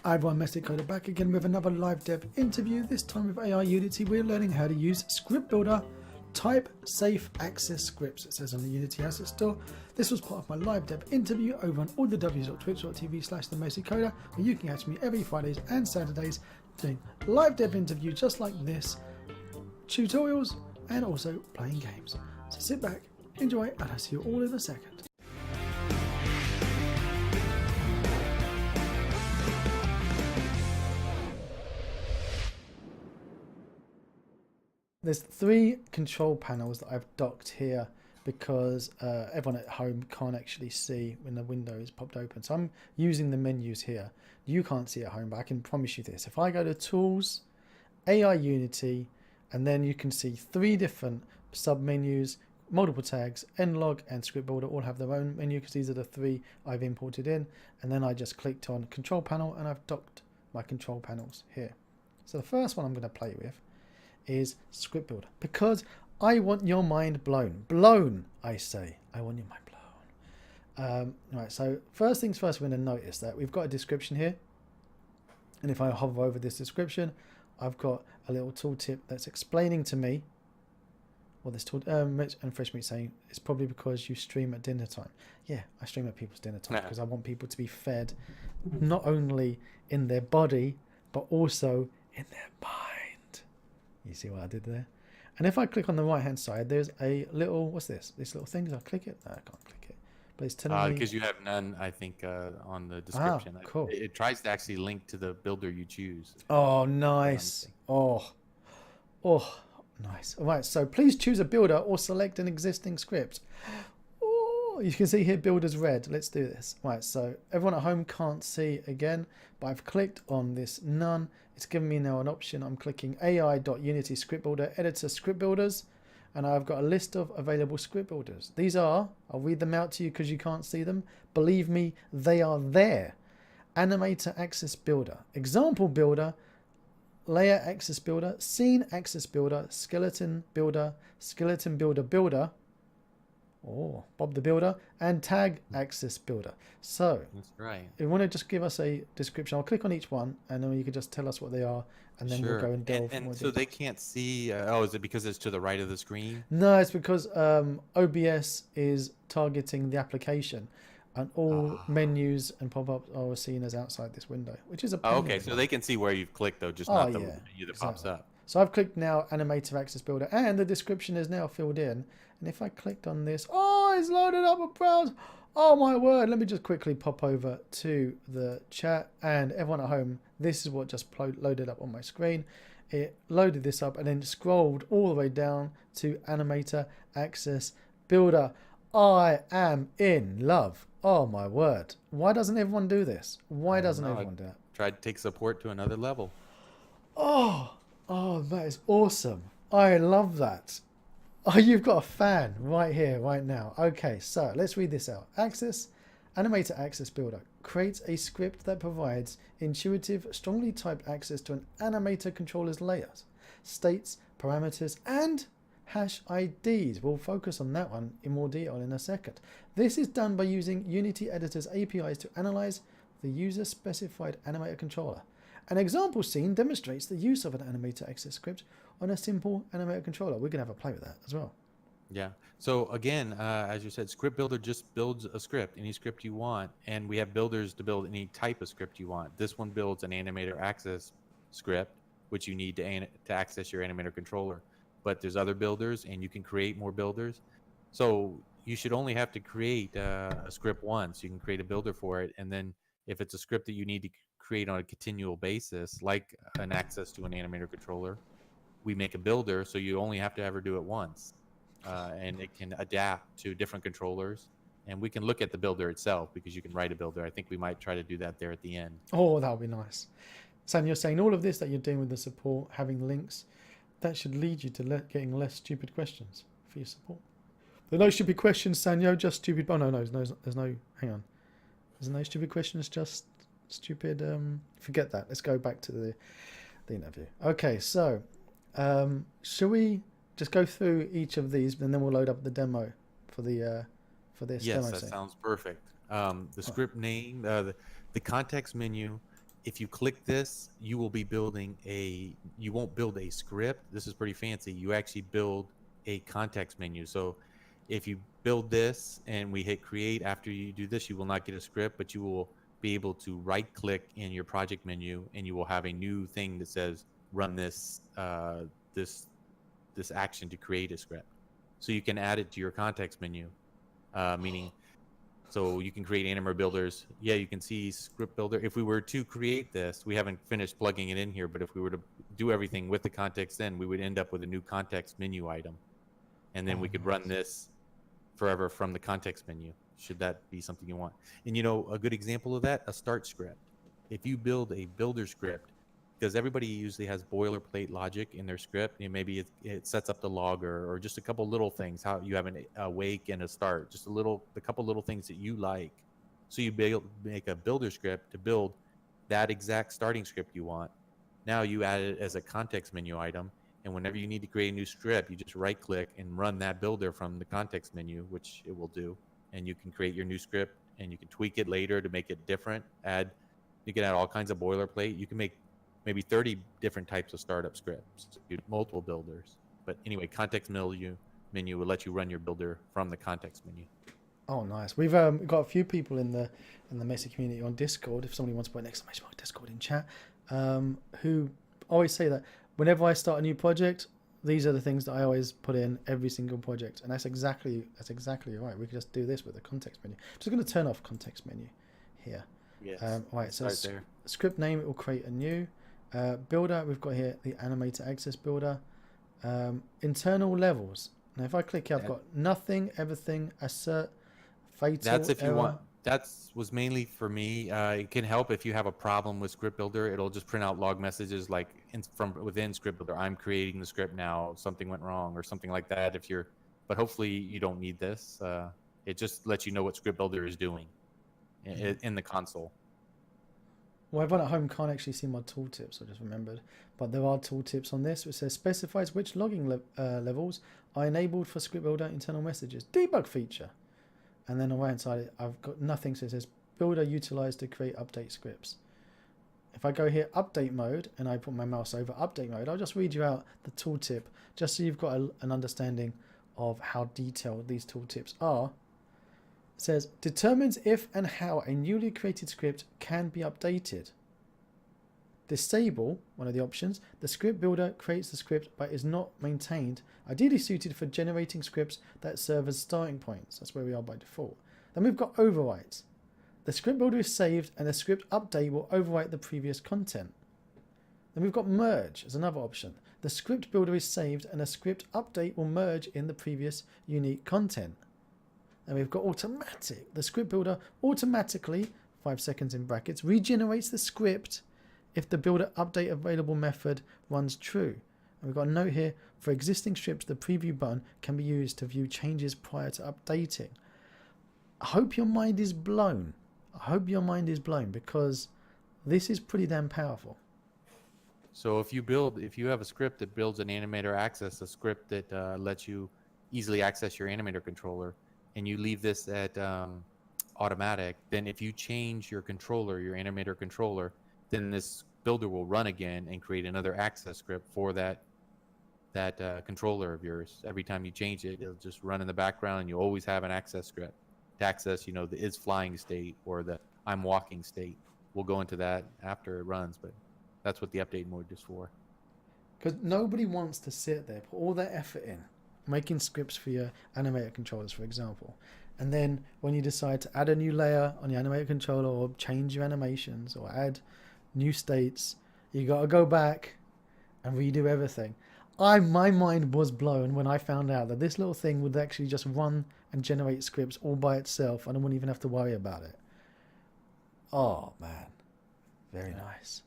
Hi everyone, Mestic Coder back again with another live dev interview. This time with AI Unity, we're learning how to use Script Builder type safe access scripts. It says on the Unity Asset Store. This was part of my live dev interview over on allthews.twitch.tv/themesticcoder, where you can catch me every Fridays and Saturdays doing live dev interview just like this, tutorials, and also playing games. So sit back, enjoy, and I'll see you all in a second. There's three control panels that I've docked here because everyone at home can't actually see when the window is popped open. So I'm using the menus here. You can't see at home, but I can promise you this. If I go to Tools, AI Unity, and then you can see three different sub-menus, multiple tags, Nlog and Script Builder all have their own menu because these are the three I've imported in. And then I just clicked on Control Panel and I've docked my control panels here. So the first one I'm going to play with is Script Builder, because I want your mind blown. Blown, I say. I want your mind blown. Right, so first things first, we're going to notice that we've got a description here. And if I hover over this description, I've got a little tooltip that's explaining to me what this tool, and Fresh Meat saying, it's probably because you stream at dinner time. Yeah, I stream at people's dinner time because I want people to be fed not only in their body, but also in their mind. You see what I did there? And if I click on the right hand side, there's a little, what's this? This little thing, I click it? No, I can't click it. But it's telling me. Because you have none, I think, on the description. Cool. It tries to actually link to the builder you choose. Oh, nice. Oh, nice. All right, so please choose a builder or select an existing script. Oh, you can see here builders red. Let's do this. Right, so everyone at home can't see again, but I've clicked on this none. It's given me now an option. I'm clicking AI.Unity Script Builder Editor Script Builders, and I've got a list of available script builders. These are, I'll read them out to you because you can't see them. Believe me, they are there. Animator Access Builder, Example Builder, Layer Access Builder, Scene Access Builder, Skeleton Builder, Skeleton Builder Builder, oh, Bob the Builder, and Tag Access Builder. So, that's right. If you want to just give us a description, I'll click on each one, and then you can just tell us what they are, and then we'll go and delve and more so details. they can't see. Is it because it's to the right of the screen? No, it's because OBS is targeting the application, and all menus and pop-ups are seen as outside this window, which is a pain. Okay, so they can see where you've clicked, though, just not the menu that pops up. So I've clicked now Animator Access Builder, and the description is now filled in. And if I clicked on this, oh, it's loaded up a browser. Oh my word. Let me just quickly pop over to the chat, and everyone at home, this is what just loaded up on my screen. It loaded this up and then scrolled all the way down to Animator Access Builder. I am in love. Oh my word. Why doesn't everyone do this? Why doesn't everyone do it? Try to take support to another level. Oh, that is awesome. I love that. Oh, you've got a fan right here, right now. Okay, so let's read this out. Animator Access Builder creates a script that provides intuitive, strongly typed access to an animator controller's layers, states, parameters, and hash IDs. We'll focus on that one in more detail in a second. This is done by using Unity Editor's APIs to analyze the user-specified animator controller. An example scene demonstrates the use of an animator access script on a simple animator controller. We're going to have a play with that as well. Yeah. So again, as you said, Script Builder just builds a script, any script you want, and we have builders to build any type of script you want. This one builds an animator access script, which you need to access your animator controller. But there's other builders, and you can create more builders. So you should only have to create a script once. You can create a builder for it, and then if it's a script that you need to create on a continual basis, like an access to an animator controller, we make a builder, so you only have to ever do it once, and it can adapt to different controllers. And we can look at the builder itself because you can write a builder. I think we might try to do that there at the end. Oh, that would be nice. Sam, you're saying all of this that you're doing with the support, having links, that should lead you to getting less stupid questions for your support. There are no stupid questions, Sanyo, just stupid. Oh, no, there's no, hang on. There's no stupid questions, just stupid. Forget that. Let's go back to the interview. Okay, so shall we just go through each of these, and then we'll load up the demo for the for this demo. Yes, that sounds perfect. The script name, the context menu if you click this, you will be building you won't build a script. This is pretty fancy. You actually build a context menu. So if you build this and we hit create, after you do this, you will not get a script, but you will be able to right click in your project menu and you will have a new thing that says run this action to create a script. So you can add it to your context menu, meaning so you can create Animator builders. Yeah, you can see script builder. If we were to create this, we haven't finished plugging it in here, but if we were to do everything with the context, then we would end up with a new context menu item. And then we could run this forever from the context menu, should that be something you want. And a good example of that, a start script. If you build a builder script, because everybody usually has boilerplate logic in their script, and maybe it sets up the logger or just a couple little things, how you have a wake and a start, just a couple little things that you like. So you make a builder script to build that exact starting script you want. Now you add it as a context menu item, and whenever you need to create a new script, you just right click and run that builder from the context menu, which it will do, and you can create your new script and you can tweak it later to make it different. You can add all kinds of boilerplate. You can make maybe 30 different types of startup scripts, multiple builders. But anyway, context menu will let you run your builder from the context menu. Oh, nice. We've got a few people in the Mesa community on Discord. If somebody wants to put an exclamation mark Discord in chat, who always say that whenever I start a new project, these are the things that I always put in every single project, and that's exactly right. We could just do this with the context menu. I'm just going to turn off context menu here. Yes. Right. So script name, it will create a new. Builder, we've got here the Animator Access Builder. Internal levels. Now, if I click here, I've got nothing, everything, assert, fatal. That's if error. you want. That was mainly for me. It can help if you have a problem with Script Builder. It'll just print out log messages like from within Script Builder. I'm creating the script now. Something went wrong or something like that. But hopefully you don't need this. It just lets you know what Script Builder is doing in the console. Well, everyone at home can't actually see my tooltips, I just remembered. But there are tooltips on this, which says specifies which logging levels are enabled for Script Builder internal messages. Debug feature. And then on the right hand side, I've got nothing, so it says Builder utilized to create update scripts. If I go here, update mode, and I put my mouse over update mode, I'll just read you out the tooltip, just so you've got an understanding of how detailed these tooltips are. Says determines if and how a newly created script can be updated. Disable, one of the options, the script builder creates the script but is not maintained, ideally suited for generating scripts that serve as starting points. That's where we are by default. Then we've got overwrites. The script builder is saved and the script update will overwrite the previous content. Then we've got merge as another option. The script builder is saved and a script update will merge in the previous unique content. And we've got automatic. The script builder automatically, 5 seconds in brackets, regenerates the script if the builder update available method runs true. And we've got a note here, for existing scripts, the preview button can be used to view changes prior to updating. I hope your mind is blown. Because this is pretty damn powerful. So if you have a script that builds an Animator Access, a script that lets you easily access your Animator controller, and you leave this at automatic, then if you change your controller, your Animator controller, then this builder will run again and create another access script for that controller of yours. Every time you change it, it'll just run in the background, and you always have an access script to access, the is flying state or the I'm walking state. We'll go into that after it runs, but that's what the update mode is for. Because nobody wants to sit there, put all their effort in, making scripts for your Animator controllers, for example. And then when you decide to add a new layer on your Animator controller or change your animations or add new states, you got to go back and redo everything. My mind was blown when I found out that this little thing would actually just run and generate scripts all by itself, and I wouldn't even have to worry about it. Oh, man. Very nice.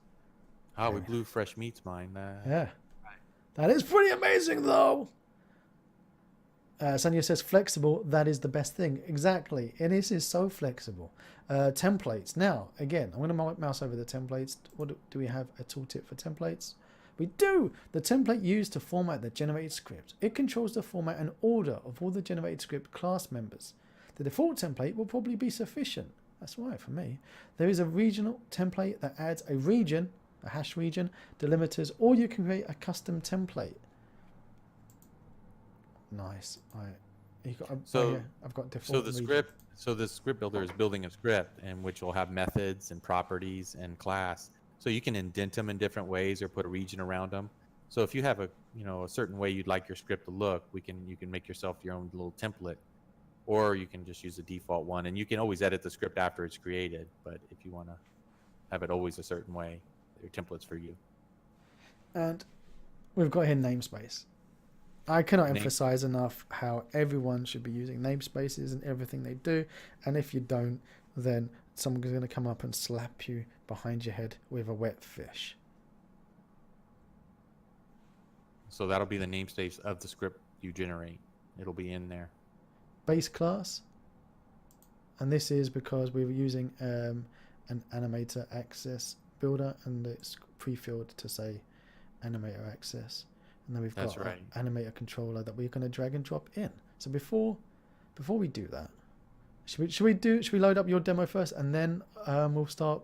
Oh, we blew Fresh Meat's mind. Yeah. That is pretty amazing, though. Sanya says flexible, that is the best thing. Exactly. And this is so flexible. Templates. Now, again, I'm going to mouse over the templates. What do we have? A tooltip for templates? We do. The template used to format the generated script. It controls the format and order of all the generated script class members. The default template will probably be sufficient. That's right for me. There is a regional template that adds a region, a hash region, delimiters, or you can create a custom template. Nice. I've got default region. So the script builder is building a script, and which will have methods and properties and class. So you can indent them in different ways or put a region around them. So if you have a certain way you'd like your script to look, you can make yourself your own little template, or you can just use the default one, and you can always edit the script after it's created. But if you want to have it always a certain way, your template's for you. And we've got here namespace. I cannot emphasize enough how everyone should be using namespaces in everything they do. And if you don't, then someone's going to come up and slap you behind your head with a wet fish. So that'll be the namespace of the script you generate. It'll be in there. Base class. And this is because we were using an Animator Access builder, and it's pre-filled to say Animator Access. And then we've got an Animator Controller that we're going to drag and drop in. So before we do that, should we load up your demo first, and then we'll start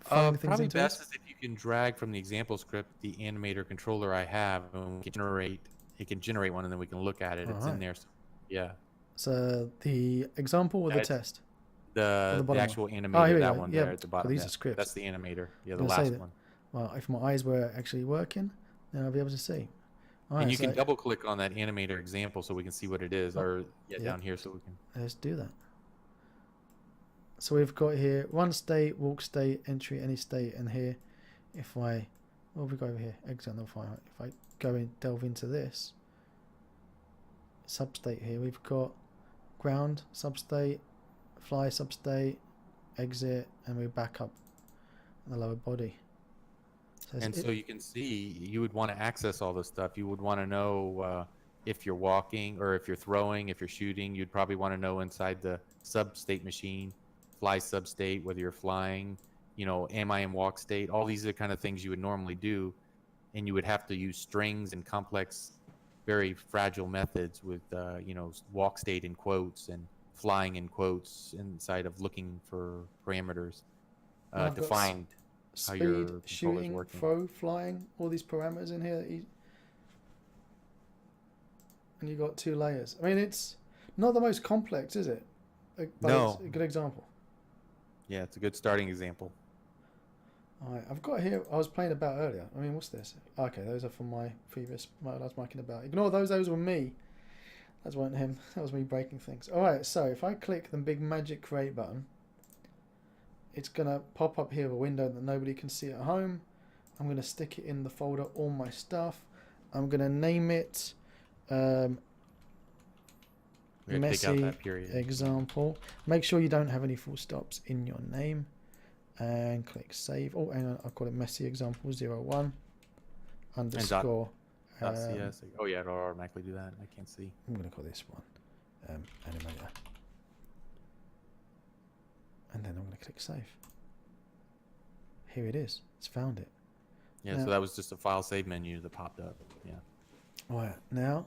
throwing things probably into best is if you can drag from the example script the Animator Controller I have, and it can generate one, and then we can look at it. It's in there. So, yeah. So the example or the test? The actual animator, that one there at the bottom. These are scripts. That's the animator. Yeah, the last one. Well, if my eyes were actually working, then I'll be able to see. And you can double click on that Animator Example so we can see what it is, down here so we can. Let's do that. So we've got here run state, walk state, entry any state, and here, if we go over here, example file. If I go and delve into this substate here, we've got ground substate, fly substate, exit, and we're back up in the lower body. So you can see, you would want to access all this stuff. You would want to know if you're walking or if you're throwing, if you're shooting. You'd probably want to know inside the substate machine, fly substate, whether you're flying, am I in walk state? All these are the kind of things you would normally do. And you would have to use strings and complex, very fragile methods with, walk state in quotes and flying in quotes inside of looking for parameters to find how your speed, shooting, throw, flying, all these parameters in here. And you got 2 layers. I mean, it's not the most complex, is it? But no. It's a good example. Yeah, it's a good starting example. All right, I've got here, I was playing about earlier. I mean, what's this? Okay, those are from my previous, I was making about. Ignore those were me. That wasn't him. That was me breaking things. All right, so if I click the big magic create button, it's going to pop up here a window that nobody can see at home. I'm going to stick it in the folder, all my stuff. I'm going to name it Messy Example. Make sure you don't have any full stops in your name. And click save. Oh, hang on, I'll call it Messy Example 01 underscore. .cs. Oh yeah, it'll automatically do that. I can't see. I'm going to call this one Animator. And then I'm going to click save. Here it is. It's found it. Yeah, now, so that was just a file save menu that popped up. Yeah. Right, now.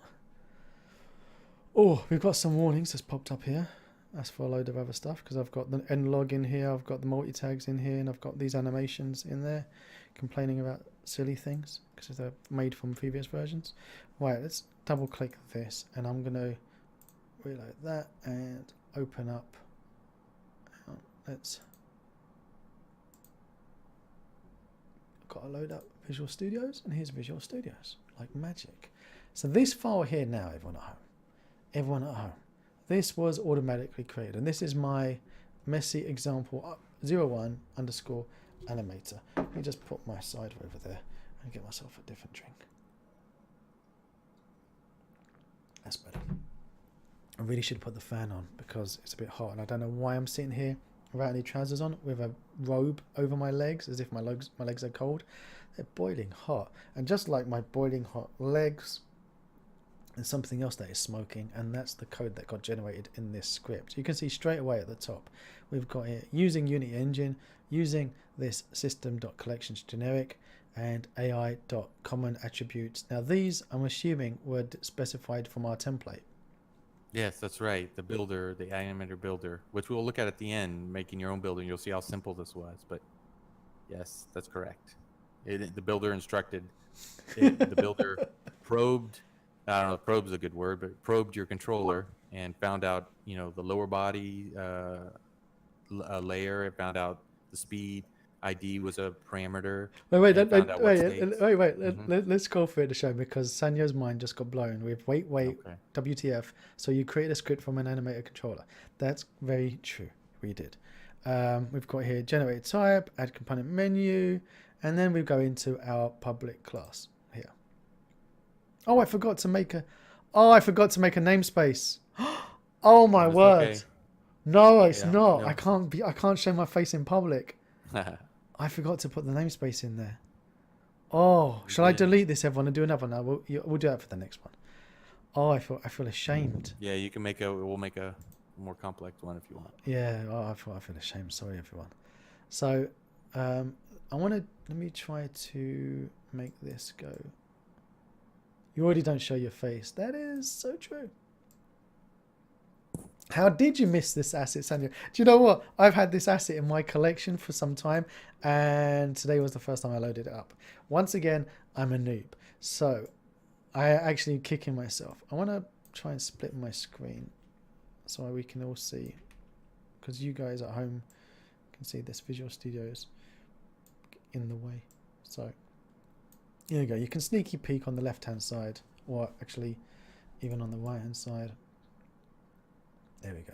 Oh, we've got some warnings that's popped up here. That's for a load of other stuff, because I've got the nlog in here, I've got the multi-tags in here, and I've got these animations in there complaining about silly things because they're made from previous versions. Right, let's double click this, and I'm going to reload that and open up. Let's got to load up Visual Studios, and here's Visual Studios like magic. So this file here now, everyone at home, this was automatically created, and this is my Messy Example 01 underscore animator. Let me just put my cider over there and get myself a different drink. That's better. I really should put the fan on because it's a bit hot, and I don't know why I'm sitting here without any trousers on with a robe over my legs as if my legs are cold. They're boiling hot, and just like my boiling hot legs, there's something else that is smoking, and that's the code that got generated in this script. You can see straight away at the top we've got here using Unity Engine, using this system.collections generic and AI.common attributes. Now these, I'm assuming, were specified from our template. Yes, that's right. The builder, the Animator builder, which we'll look at the end, making your own builder. You'll see how simple this was. But yes, that's correct. The builder instructed it. The builder probed. I don't know if probe's a good word, but probed your controller and found out, the lower body layer. It found out the speed. ID was a parameter, and found out what states. Hmm. Let's go through it to show because Sanyo's mind just got blown with wait, Okay. WTF. So you create a script from an animator controller. That's very true. We did. We've got here generate type, add component menu, and then we go into our public class here. Oh, I forgot to make a namespace. Oh my That's word. okay. No, it's Yeah. not. No. I can't show my face in public. I forgot to put the namespace in there. Oh, You shall I did. delete this, everyone, and do another one? No, we'll do that for the next one. Oh, I feel ashamed. Yeah, you can we'll make a more complex one if you want. Yeah, oh, I feel ashamed. Sorry, everyone. So, let me try to make this go. You already don't show your face. That is so true. How did you miss this asset, Sandra? Do you know what? I've had this asset in my collection for some time, and today was the first time I loaded it up. Once again, I'm a noob. So, I actually kicking myself. I want to try and split my screen so we can all see. Because you guys at home can see this Visual Studio's in the way. So, here you go. You can sneaky peek on the left-hand side, or actually even on the right-hand side. There we go.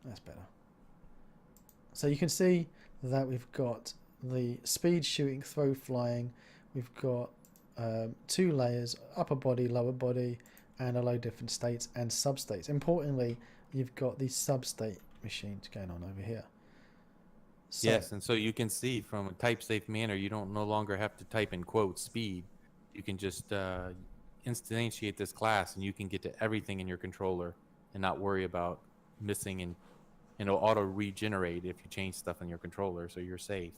That's better. So you can see that we've got the speed, shooting, throw, flying. We've got 2 layers, upper body, lower body, and a load of different states and substates. Importantly, you've got the substate machines going on over here. So, Yes, and so you can see from a type safe manner, you don't no longer have to type in quotes speed. You can just instantiate this class, and you can get to everything in your controller and not worry about missing, and it'll auto regenerate if you change stuff in your controller, so you're safe.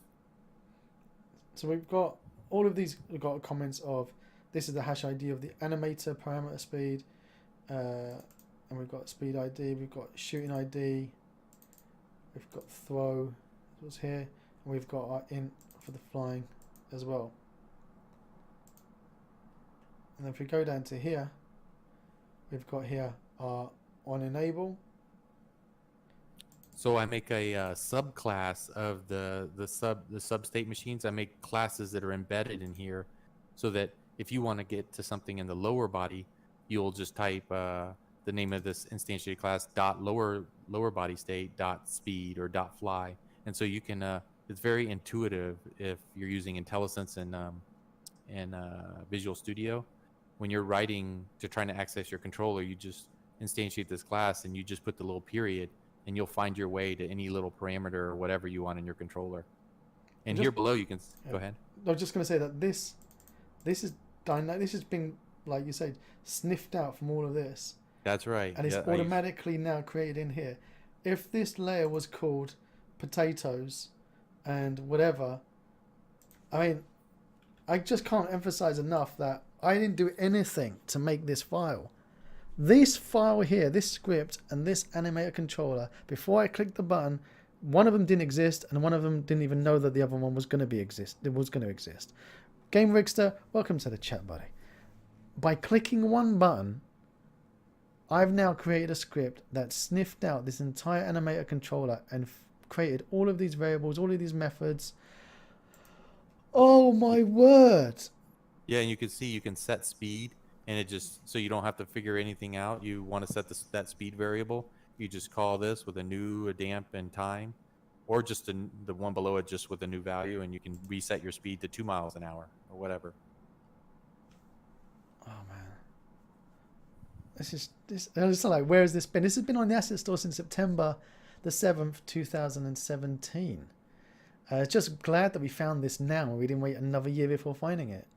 So we've got all of these. We've got comments of this is the hash ID of the animator parameter speed, and we've got speed ID. We've got shooting ID. We've got throw. Was here, and we've got our int for the flying as well. And if we go down to here, we've got here our on enable. So I make a subclass of the substate machines. I make classes that are embedded in here, so that if you want to get to something in the lower body, you'll just type the name of this instantiated class dot lower body state dot speed or dot fly, and so you can. It's very intuitive if you're using IntelliSense and Visual Studio. When you're writing to trying to access your controller, you just instantiate this class and you just put the little period, and you'll find your way to any little parameter or whatever you want in your controller. And here below, you can go ahead. I was just going to say that this is this has been, like you said, sniffed out from all of this. That's right. And it's automatically now created in here. If this layer was called potatoes and whatever, I mean, I just can't emphasize enough that I didn't do anything to make this file. This file here, this script, and this animator controller, before I clicked the button, one of them didn't exist, and one of them didn't even know that the other one was going to exist. Game Rickster, welcome to the chat, buddy. By clicking one button, I've now created a script that sniffed out this entire animator controller and created all of these variables, all of these methods. Oh my word! Yeah, and you can see you can set speed, and it just, so you don't have to figure anything out. You want to set that speed variable, you just call this with a damp and time, or just the one below it just with a new value, and you can reset your speed to 2 miles an hour or whatever. Oh man, it's like, where has this been? This has been on the asset store since September the 7th, 2017. Just glad that we found this now. We didn't wait another year before finding it.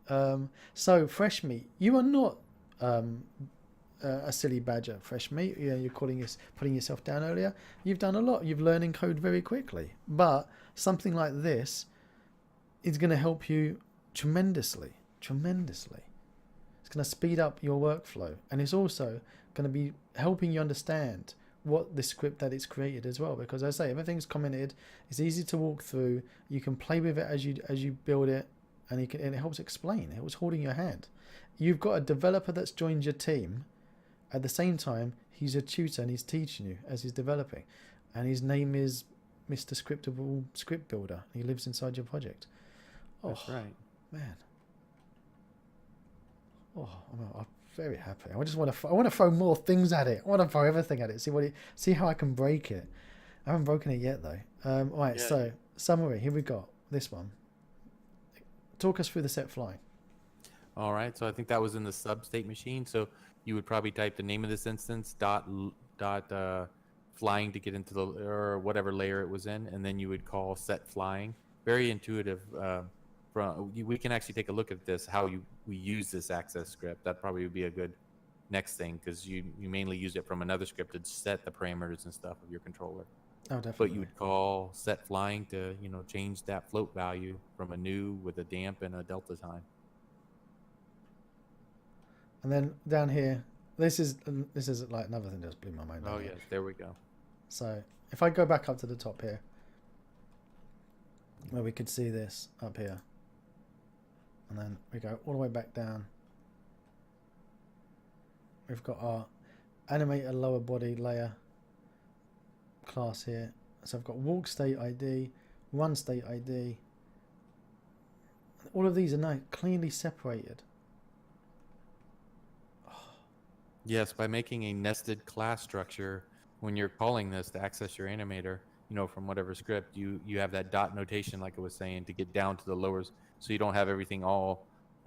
So Fresh Meat, you are not a silly badger, Fresh Meat. Yeah, you're putting yourself down earlier. You've done a lot. You've learning code very quickly. But something like this is going to help you tremendously. It's going to speed up your workflow, and it's also going to be helping you understand what the script that it's created as well. Because as I say, everything's commented. It's easy to walk through. You can play with it as you build it, and and it helps explain. It helps holding your hand. You've got a developer that's joined your team. At the same time, he's a tutor and he's teaching you as he's developing, and his name is Mr. Scriptable Script Builder. He lives inside your project. Oh, That's right. Man. Oh, I'm very happy. I want to throw more things at it. I want to throw everything at it. See how I can break it. I haven't broken it yet though. Right. Yeah. So summary. Here we got this one. Talk us through the set flying. All right. So I think that was in the sub state machine. So you would probably type the name of this instance dot flying to get into the or whatever layer it was in, and then you would call set flying. Very intuitive. We can actually take a look at this, how we use this access script. That probably would be a good next thing, because you mainly use it from another script to set the parameters and stuff of your controller. Oh, definitely. But you would call set flying to change that float value from a new with a damp and a delta time. And then down here, this is like another thing that just blew my mind. Oh yes, there we go. So if I go back up to the top here, where we could see this up here, and then we go all the way back down. We've got our animator lower body layer class here. So I've got walk state ID, run state ID. All of these are now cleanly separated. Yes, by making a nested class structure, when you're calling this to access your animator, from whatever script, you have that dot notation, like I was saying, to get down to the lowers, so you don't have everything all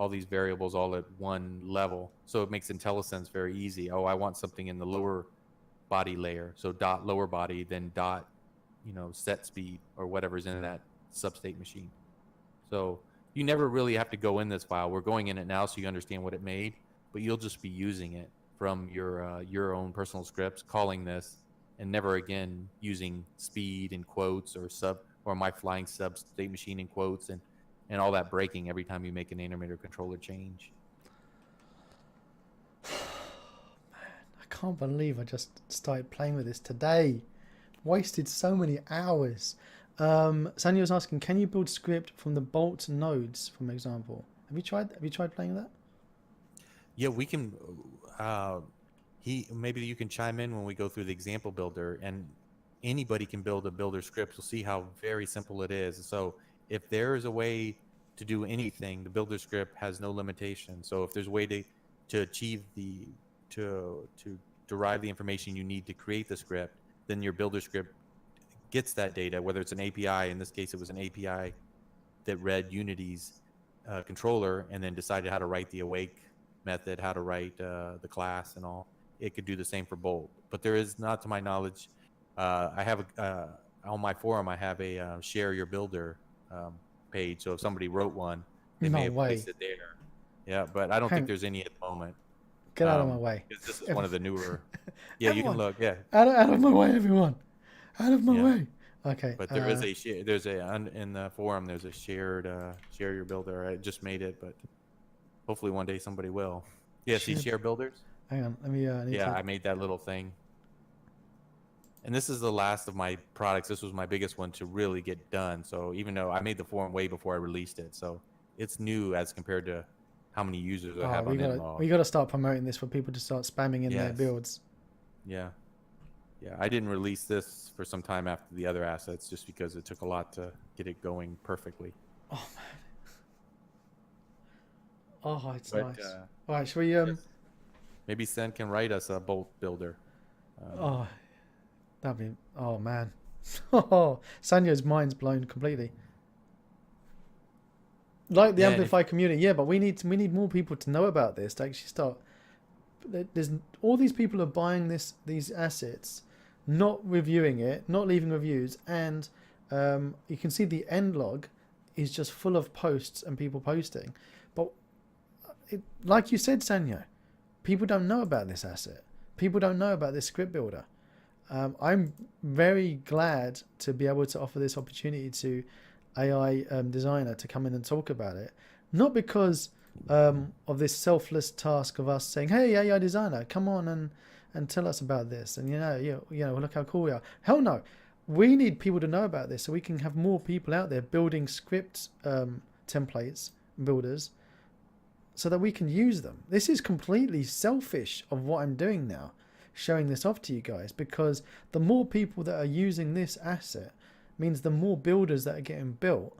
these variables all at one level. So it makes IntelliSense very easy. Oh, I want something in the lower body layer, so dot lower body, then dot, set speed or whatever's in that substate machine. So you never really have to go in this file. We're going in it now so you understand what it made, but you'll just be using it from your own personal scripts, calling this, and never again using speed in quotes or my flying sub state machine in quotes and all that breaking every time you make an Animator controller change. I can't believe I just started playing with this today. Wasted so many hours. Sanya was asking, can you build script from the bolt nodes, from example? Have you tried playing with that? Yeah, we can. Maybe you can chime in when we go through the example builder, and anybody can build a builder script. You'll see how very simple it is. So if there is a way to do anything, the builder script has no limitation. So if there's a way to achieve to derive the information you need to create the script, then your builder script gets that data, whether it's an API. In this case, it was an API that read Unity's controller and then decided how to write the awake method, how to write the class and all. It could do the same for Bolt, but there is not, to my knowledge, I have on my forum I have a share your builder page, so if somebody wrote one, they may have placed it there. Yeah, but I don't think there's any at the moment. Get out of my way. This is one of the newer. Yeah, you can look. Yeah, out of my way, everyone. Out of my way. Okay. But there is a share. There's in the forum. There's a shared share your builder. I just made it, but hopefully one day somebody will. Yeah, see share builders. Hang on, let me. I made that little thing. And this is the last of my products. This was my biggest one to really get done. So even though I made the forum way before I released it, so it's new as compared to how many users I have on Inlog. We got to start promoting this for people to start spamming in their builds. Yeah. Yeah, I didn't release this for some time after the other assets just because it took a lot to get it going perfectly. Oh, man. Oh, it's nice. All right, shall we... Maybe Sen can write us a Bolt builder. That'd be... Oh, man. Oh, Sanya's mind's blown completely. Like the Amplify community, yeah, but we need more people to know about this to actually start... There's all these people are buying these assets, not reviewing it, not leaving reviews, and you can see the end log is just full of posts and people posting. But like you said, Sanya, people don't know about this asset. People don't know about this script builder. I'm very glad to be able to offer this opportunity to AI designer to come in and talk about it. Not because of this selfless task of us saying, "Hey, AI designer, come on and tell us about this." And look how cool we are. Hell no, we need people to know about this so we can have more people out there building script templates, builders, so that we can use them. This is completely selfish of what I'm doing now, showing this off to you guys, because the more people that are using this asset means the more builders that are getting built,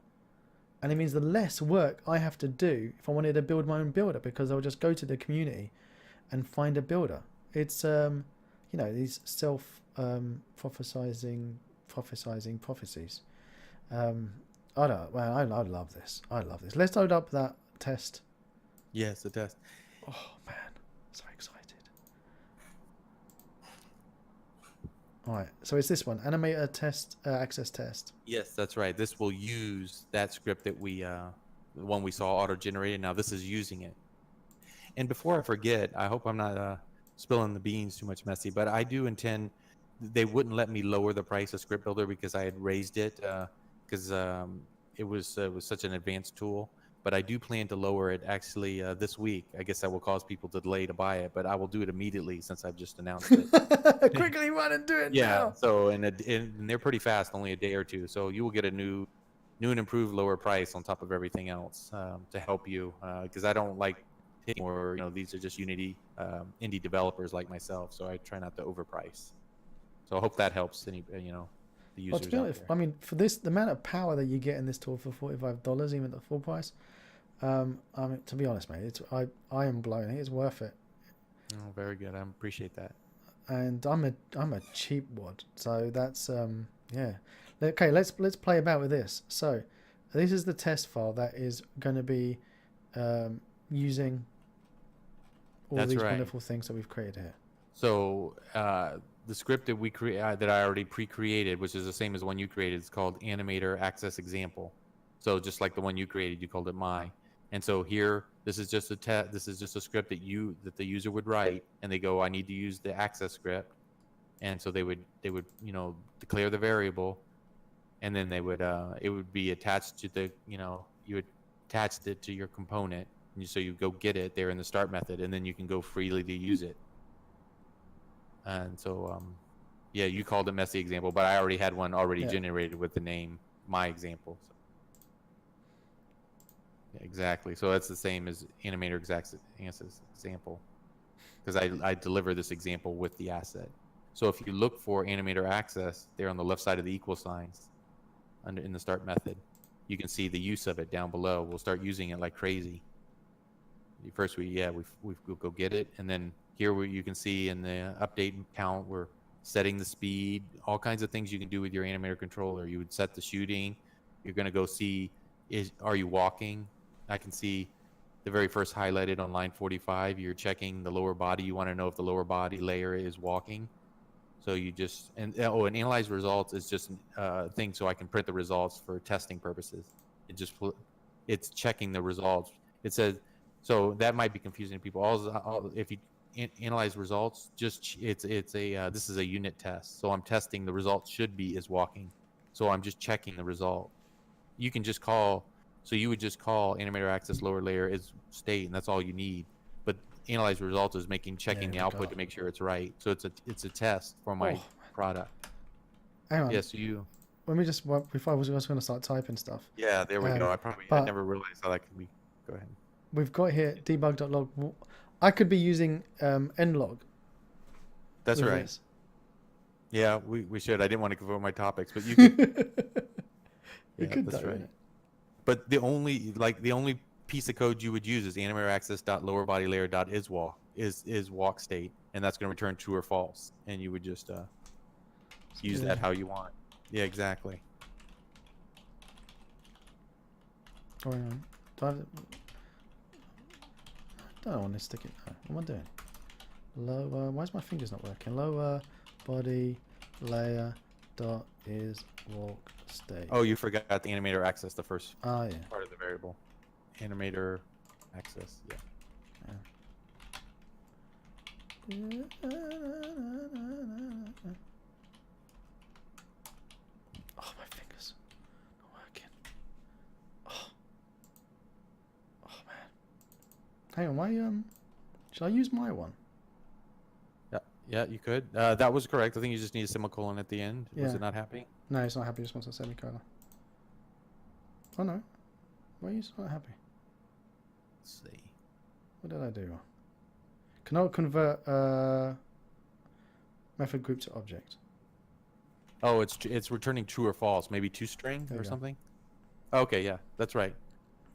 and it means the less work I have to do if I wanted to build my own builder, because I'll just go to the community and find a builder. It's these self prophesying prophecies. I don't. Well, I love this. I love this. Let's load up that test. Yes, the test. Oh man, so excited. All right, so it's this one, Animator test, access test. Yes, that's right. This will use that script that the one we saw auto-generated. Now this is using it. And before I forget, I hope I'm not spilling the beans too much, Messy, but I do intend, they wouldn't let me lower the price of Script Builder because I had raised it because it was such an advanced tool. But I do plan to lower it actually this week. I guess that will cause people to delay to buy it, but I will do it immediately since I've just announced it. Quickly run and do it Yeah. now. So and they're pretty fast, only a day or two. So you will get a new and improved lower price on top of everything else to help you because I don't like hitting, or these are just Unity indie developers like myself. So I try not to overprice. So I hope that helps any the users. Well, to be honest, I mean, for this, the amount of power that you get in this tool for $45, even at the full price, I mean, to be honest, mate, I am blown. It's worth it. Oh, very good. I appreciate that. And I'm a cheap wad, so that's yeah. Okay, let's play about with this. So this is the test file that is going to be using all That's these right. wonderful things that we've created here. So the script that we that I already pre-created, which is the same as the one you created, is called Animator Access Example. So just like the one you created, you called it My. And so here, this is just a script that the user would write, and they go, I need to use the access script, and so they would declare the variable, and then they would it would be attached to the you would attach it to your component, and so you go get it there in the start method, and then you can go freely to use it. And so yeah, you called it Messy Example, but I already had one generated with the name My Example. So. Yeah, exactly. So that's the same as Animator Example, because I deliver this example with the asset. So if you look for Animator Access there on the left side of the equal signs in the start method, you can see the use of it down below. We'll start using it like crazy. First, we'll go get it, and then here you can see in the update count we're setting the speed, all kinds of things you can do with your Animator controller. You would set the shooting. You're going to go see, are you walking? I can see the very first highlighted on line 45. You're checking the lower body. You want to know if the lower body layer is walking. So you just and analyze results is just a thing so I can print the results for testing purposes. It's checking the results. It says, so that might be confusing to people. If you analyze results, just this is a unit test. So I'm testing the result should be is walking. So I'm just checking the result. You can just call. So you would just call Animator Access lower layer is state, and that's all you need. But analyze results is checking the output to make sure it's right. So it's a test for my product. Hang on. Yes, you. Let me just before I was going to start typing stuff. Yeah, there we go. I never realized how that could be. Go ahead. We've got here debug.log. I could be using nlog. That's right. This. Yeah, we should. I didn't want to go over my topics, but you could. You could, that's right. But the only piece of code you would use is Animator Access.lowerbodylayer.isWalk is walk state, and that's going to return true or false, and you would just use that how you want. Yeah, exactly. Going on. I don't want to stick it. What am I doing? Lower. Why is my fingers not working? Lower body layer dot is walk state. Oh, you forgot the Animator Access, the first part of the variable. Animator Access, yeah. Oh, my fingers not working. Oh man. Hang on, why should I use my one? Yeah, you could. That was correct. I think you just need a semicolon at the end. Was Yeah. it not happy? No, it's not happy. It just wants a semicolon. Oh no, why are you not happy? Let's see. What did I do? Cannot convert method group to object. Oh, it's returning true or false, maybe toString or something. Okay, yeah, that's right.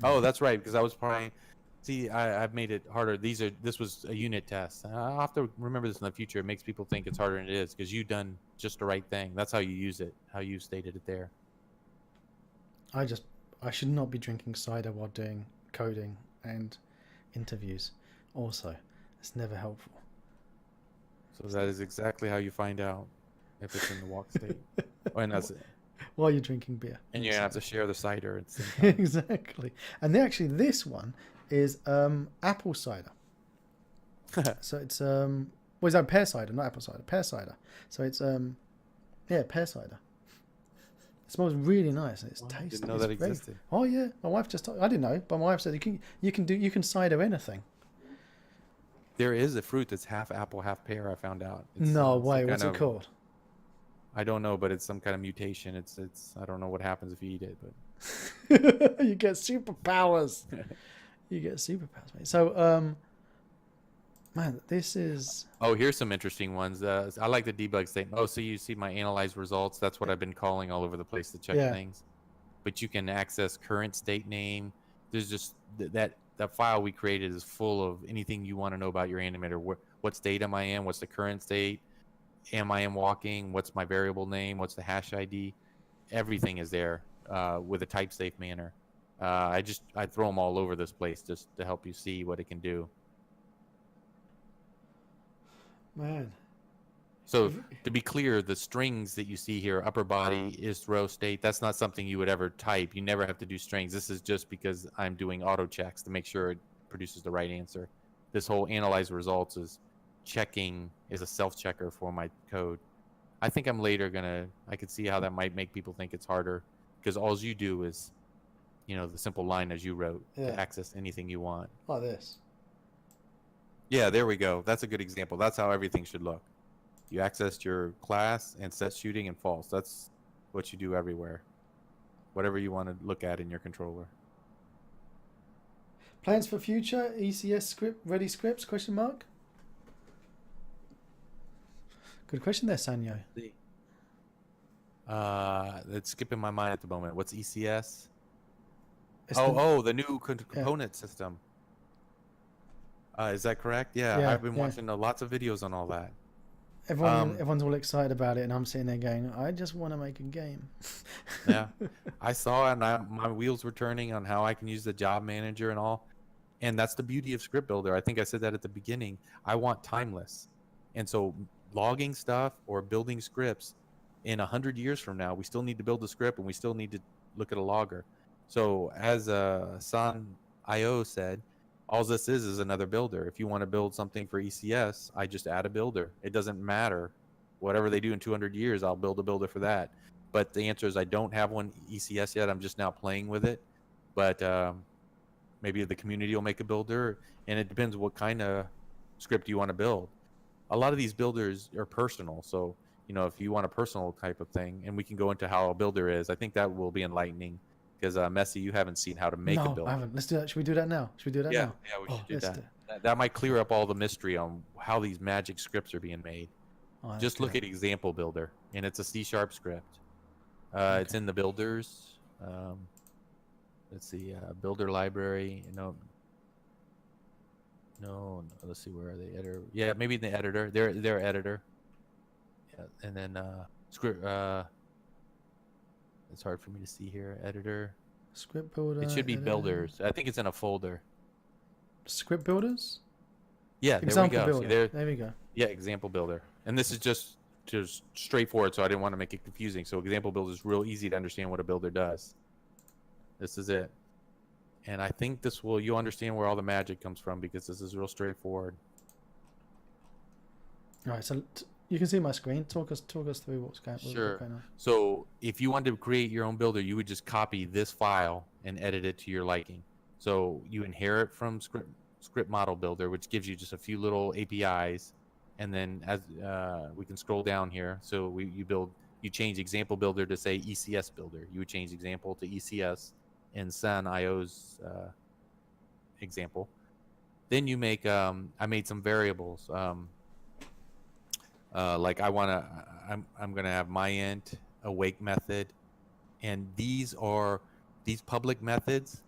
Oh, that's right, because I was probably. See, I've made it harder. This was a unit test. I'll have to remember this in the future. It makes people think it's harder than it is because you've done just the right thing. That's how you use it. How you stated it there. I should not be drinking cider while doing coding and interviews. Also, it's never helpful. So that is exactly how you find out if it's in the walk state. And that's it. While you're drinking beer. And you're gonna have to share the cider at the same time. Exactly. And actually, this one is apple cider. So it's well, is that pear cider, not apple cider? Pear cider. So it's pear cider. It smells really nice and it's tasty. Didn't know that existed. Oh yeah, my wife just I didn't know, but my wife said you can cider anything. There is a fruit that's half apple, half pear. I found out. No way. What's it called? I don't know, but it's some kind of mutation. It's I don't know what happens if you eat it, but you get superpowers. You get superpowers, mate. So man, this is. Oh, here's some interesting ones. I like the debug statement. Oh, so you see my analyze results. That's what I've been calling all over the place to check things. But you can access current state name. There's just that file we created is full of anything you want to know about your animator. What state am I in? What's the current state? Am I walking? What's my variable name? What's the hash ID? Everything is there with a type safe manner. I throw them all over this place just to help you see what it can do. Man. So to be clear, the strings that you see here, upper body, is row state, that's not something you would ever type. You never have to do strings. This is just because I'm doing auto checks to make sure it produces the right answer. This whole analyze results is a self-checker for my code. I think I'm later I could see how that might make people think it's harder because all you do is, the simple line as you wrote to access anything you want. Like this. Yeah, there we go. That's a good example. That's how everything should look. You accessed your class and set shooting and false. That's what you do everywhere. Whatever you want to look at in your controller. Plans for future ECS script ready scripts? Question mark. Good question there, Sanyo. It's skipping my mind at the moment. What's ECS? It's the new component system. Is that correct? Yeah, I've been watching lots of videos on all that. Everyone's all excited about it, and I'm sitting there going, I just want to make a game. Yeah, I saw it, and my wheels were turning on how I can use the job manager and all. And that's the beauty of Script Builder. I think I said that at the beginning. I want timeless. And so logging stuff or building scripts in 100 years from now, we still need to build a script, and we still need to look at a logger. So as San IO said, all this is another builder. If you want to build something for ECS, I just add a builder. It doesn't matter. Whatever they do in 200 years, I'll build a builder for that. But the answer is I don't have one ECS yet. I'm just now playing with it. But maybe the community will make a builder, and it depends what kind of script you want to build. A lot of these builders are personal. So, if you want a personal type of thing, and we can go into how a builder is, I think that will be enlightening. Because Messi, you haven't seen how to make a builder. No, I haven't. Let's do that. Should we do that now? Now? Yeah, we should do that. That might clear up all the mystery on how these magic scripts are being made. Just look at Example Builder, and it's a C# script. It's in the builders. Let's see, builder library. No. Let's see, where are they? Editor. Yeah, maybe in the editor. Their editor. Yeah, and then script. It's hard for me to see here. Editor. Script builder. It should be editor. builders. I think it's in a folder. Script builders? Yeah, Example there we go. builder. There we go. Yeah, Example Builder. And this is just straightforward, so I didn't want to make it confusing. So Example Builder is real easy to understand what a builder does. This is it. And I think you'll understand where all the magic comes from because this is real straightforward. All right, so you can see my screen. Talk us through what's going on. So if you wanted to create your own builder, you would just copy this file and edit it to your liking. So you inherit from script model builder, which gives you just a few little APIs. And then as we can scroll down here, so you change example builder to say ECS builder. You would change example to ECS in Sun IO's example. Then you make I made some variables. Like I'm gonna have myInt awake method, and these public methods.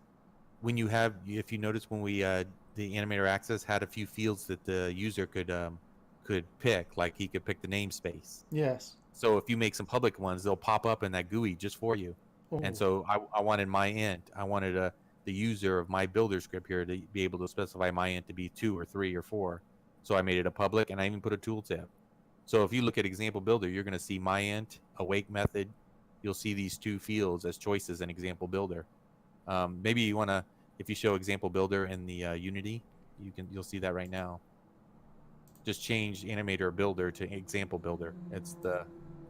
When you have, if you notice, when we the Animator Access had a few fields that the user could pick, like he could pick the namespace. Yes. So if you make some public ones, they'll pop up in that GUI just for you. Ooh. And so I wanted myInt. I wanted the user of my builder script here to be able to specify myInt to be 2 or 3 or 4. So I made it a public, and I even put a tooltip. So if you look at example builder, you're going to see myInt awake method. You'll see these 2 fields as choices in example builder. Maybe you want to, if you show example builder in the Unity, you'll see that right now. Just change animator builder to example builder. It's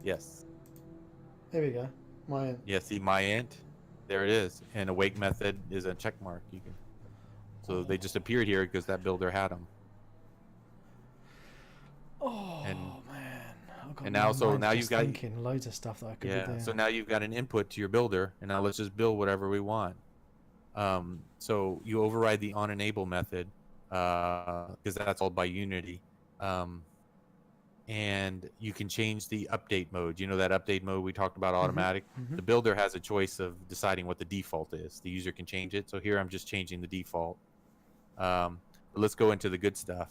yes. There we go. myInt. Yeah, see myInt, there it is, and awake method is a check mark. So they just appeared here because that builder had them. Oh and, man! And now you've got thinking loads of stuff that I could be doing. So now you've got an input to your builder, and now let's just build whatever we want. So you override the onEnable method because that's all by Unity. And you can change the update mode. You know that update mode we talked about, automatic? Mm-hmm. The builder has a choice of deciding what the default is. The user can change it. So here I'm just changing the default. But let's go into the good stuff.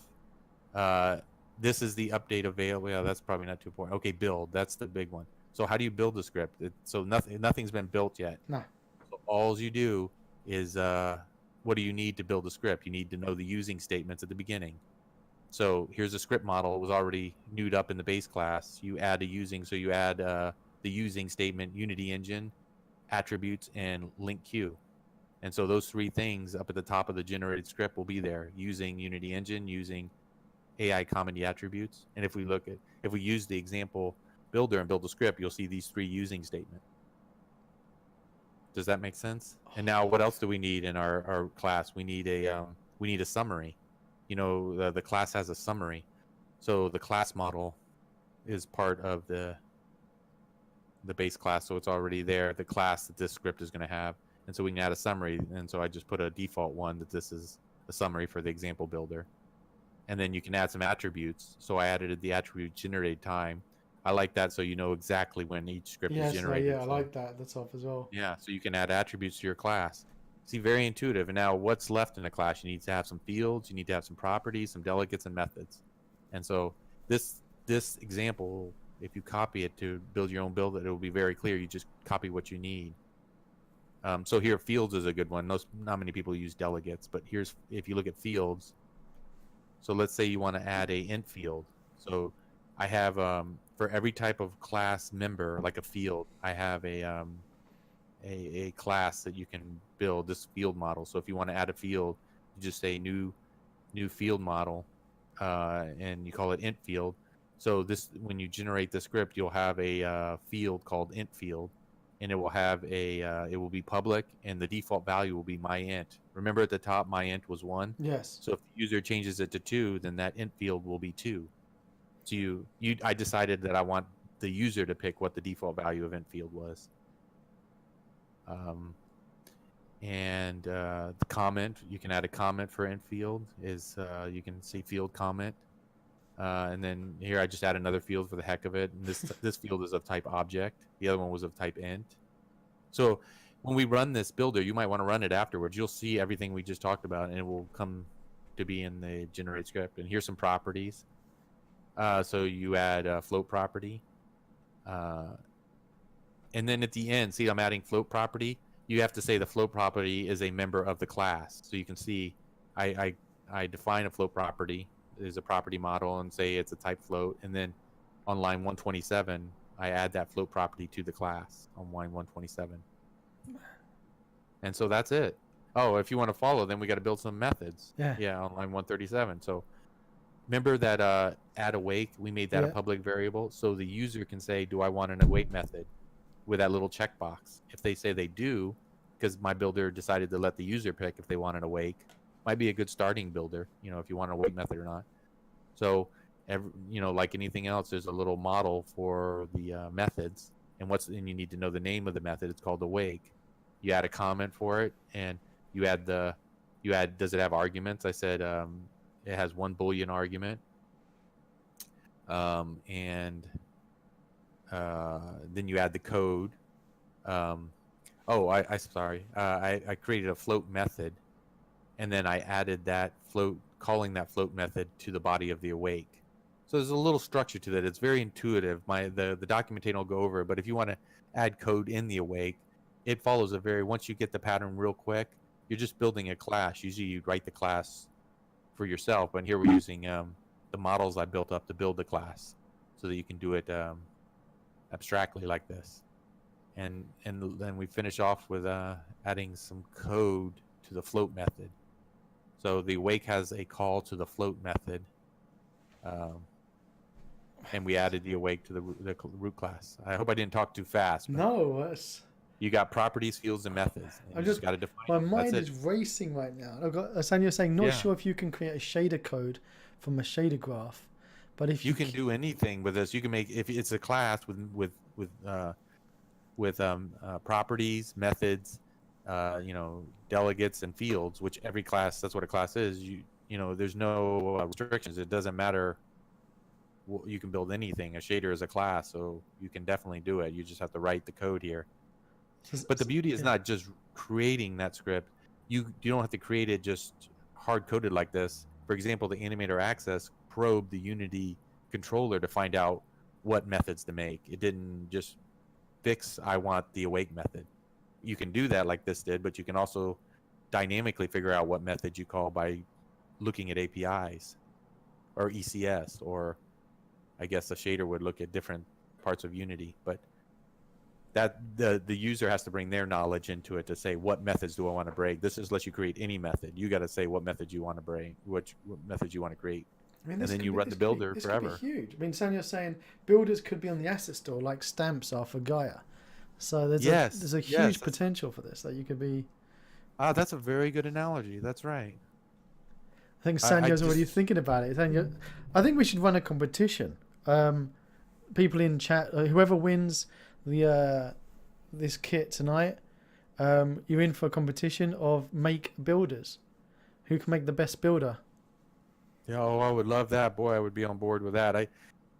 This is the update available. Yeah, that's probably not too important. Okay, build. That's the big one. So how do you build the script? So nothing's been built yet. No. So all you do is what do you need to build a script? You need to know the using statements at the beginning. So here's a script model. It was already newed up in the base class. You add a using. So you add the using statement, Unity engine, attributes, and link queue. And so those 3 things up at the top of the generated script will be there: using Unity engine, using AI common attributes. And if we use the example builder and build a script, you'll see these 3 using statements. Does that make sense? And now what else do we need in our class? We need a summary. You know, the class has a summary. So the class model is part of the base class, so it's already there, the class that this script is going to have. And so we can add a summary. And so I just put a default one that this is a summary for the example builder. And then you can add some attributes. So I added the attribute generated time. I like that, so you know exactly when each script is generated. Yeah, I like that. That's off as well. Yeah, so you can add attributes to your class. See, very intuitive. And now what's left in a class? You need to have some fields, you need to have some properties, some delegates, and methods. And so this example, if you copy it to build your own build, it will be very clear. You just copy what you need. So here, fields is a good one. Not many people use delegates, but if you look at fields, so let's say you want to add a int field. So I have, for every type of class member, like a field, I have a class that you can build, this field model. So if you want to add a field, you just say new field model, and you call it int field. So when you generate the script, you'll have a field called int field, and it will have it will be public, and the default value will be myInt. Remember at the top, myInt was 1. Yes. So if the user changes it to 2, then that int field will be 2. So I decided that I want the user to pick what the default value of int field was. And the comment, you can add a comment for int field, is you can say field comment. And then here I just add another field for the heck of it. And this field is of type object. The other one was of type int. So when we run this builder, you might want to run it afterwards. You'll see everything we just talked about, and it will come to be in the generate script. And here's some properties. So you add a float property. And then at the end, see, I'm adding float property. You have to say the float property is a member of the class. So you can see I define a float property as a property model and say it's a type float. And then on line 127, I add that float property to the class on line 127. And so that's it. Oh, if you want to follow, then we got to build some methods. Yeah, on line 137. So remember that add awake, we made that a public variable. So the user can say, do I want an awake method, with that little checkbox. If they say they do, because my builder decided to let the user pick if they want an awake, might be a good starting builder, if you want a wait method or not. So, like anything else, there's a little model for the methods, and you need to know the name of the method. It's called awake. You add a comment for it, and does it have arguments? I said it has one Boolean argument, and then you add the code. I created a float method, and then I added that calling that float method to the body of the awake. So there's a little structure to that. It's very intuitive. The documentation will go over it, but if you want to add code in the awake, it follows once you get the pattern real quick, you're just building a class. Usually you'd write the class for yourself, but here we're using the models I built up to build the class so that you can do it abstractly like this. And then we finish off with adding some code to the float method. So the awake has a call to the float method, and we added the awake to the root class. I hope I didn't talk too fast. No, you got properties, fields, and methods. And you just got to define. My mind is racing right now. You're saying not sure if you can create a shader code from a shader graph, but if you can do anything with this, you can make if it's a class with properties, methods, delegates, and fields. Which every class, that's what a class is. There's no restrictions. It doesn't matter. You can build anything. A shader is a class, so you can definitely do it. You just have to write the code here. But the beauty is not just creating that script. You don't have to create it just hard coded like this. For example, the Animator Access probed the Unity controller to find out what methods to make. It didn't just fix, I want the awake method. You can do that like this did, but you can also dynamically figure out what method you call by looking at APIs or ECS, or I guess a shader would look at different parts of Unity. But that the user has to bring their knowledge into it to say, what methods do I want to break? This just lets you create any method. You got to say what method you want to break, what methods you want to create. And then you run the builder forever. This could be huge. I mean, Sam, you're saying builders could be on the asset store like stamps are for Gaia. So there's a huge potential for this that you could be. That's a very good analogy. That's right. I think Sanyo's already thinking about it. I think we should run a competition. People in chat, whoever wins this kit tonight, you're in for a competition of make builders. Who can make the best builder? Yeah, I would love that. Boy, I would be on board with that.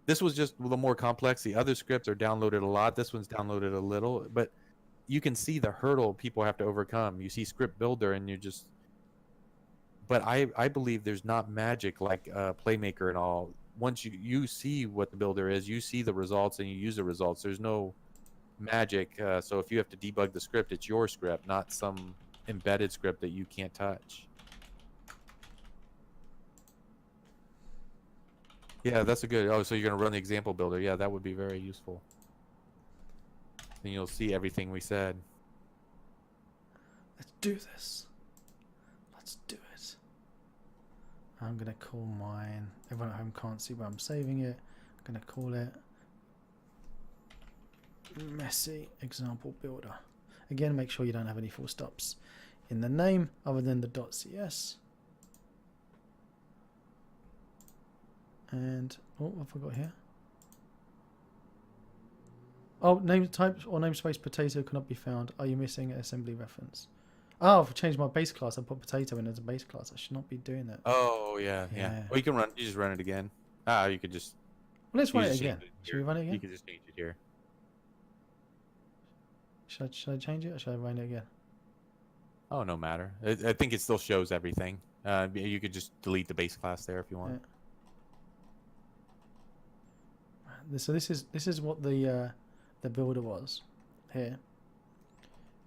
This was just a little more complex. The other scripts are downloaded a lot. This one's downloaded a little, but you can see the hurdle people have to overcome. You see script builder and you just, but I believe there's not magic like Playmaker and all. Once you see what the builder is, you see the results and you use the results. There's no magic. So if you have to debug the script, it's your script, not some embedded script that you can't touch. Yeah, that's a good. Oh, so you're going to run the example builder. Yeah, that would be very useful. Then you'll see everything we said. Let's do this. Let's do it. I'm going to call mine. Everyone at home can't see where I'm saving it. I'm going to call it Messy Example Builder. Again, make sure you don't have any full stops in the name other than the .cs. And I forgot here. Oh, name type or namespace potato cannot be found. Are you missing an assembly reference? Oh, I've changed my base class. I put potato in as a base class. I should not be doing that. Oh yeah. Well, you just run it again. You could just. Well, let's run it again. Should we run it again? You can just change it here. Should I change it or should I run it again? Oh, no matter. I think it still shows everything. You could just delete the base class there if you want. Yeah. So this is what the builder was here.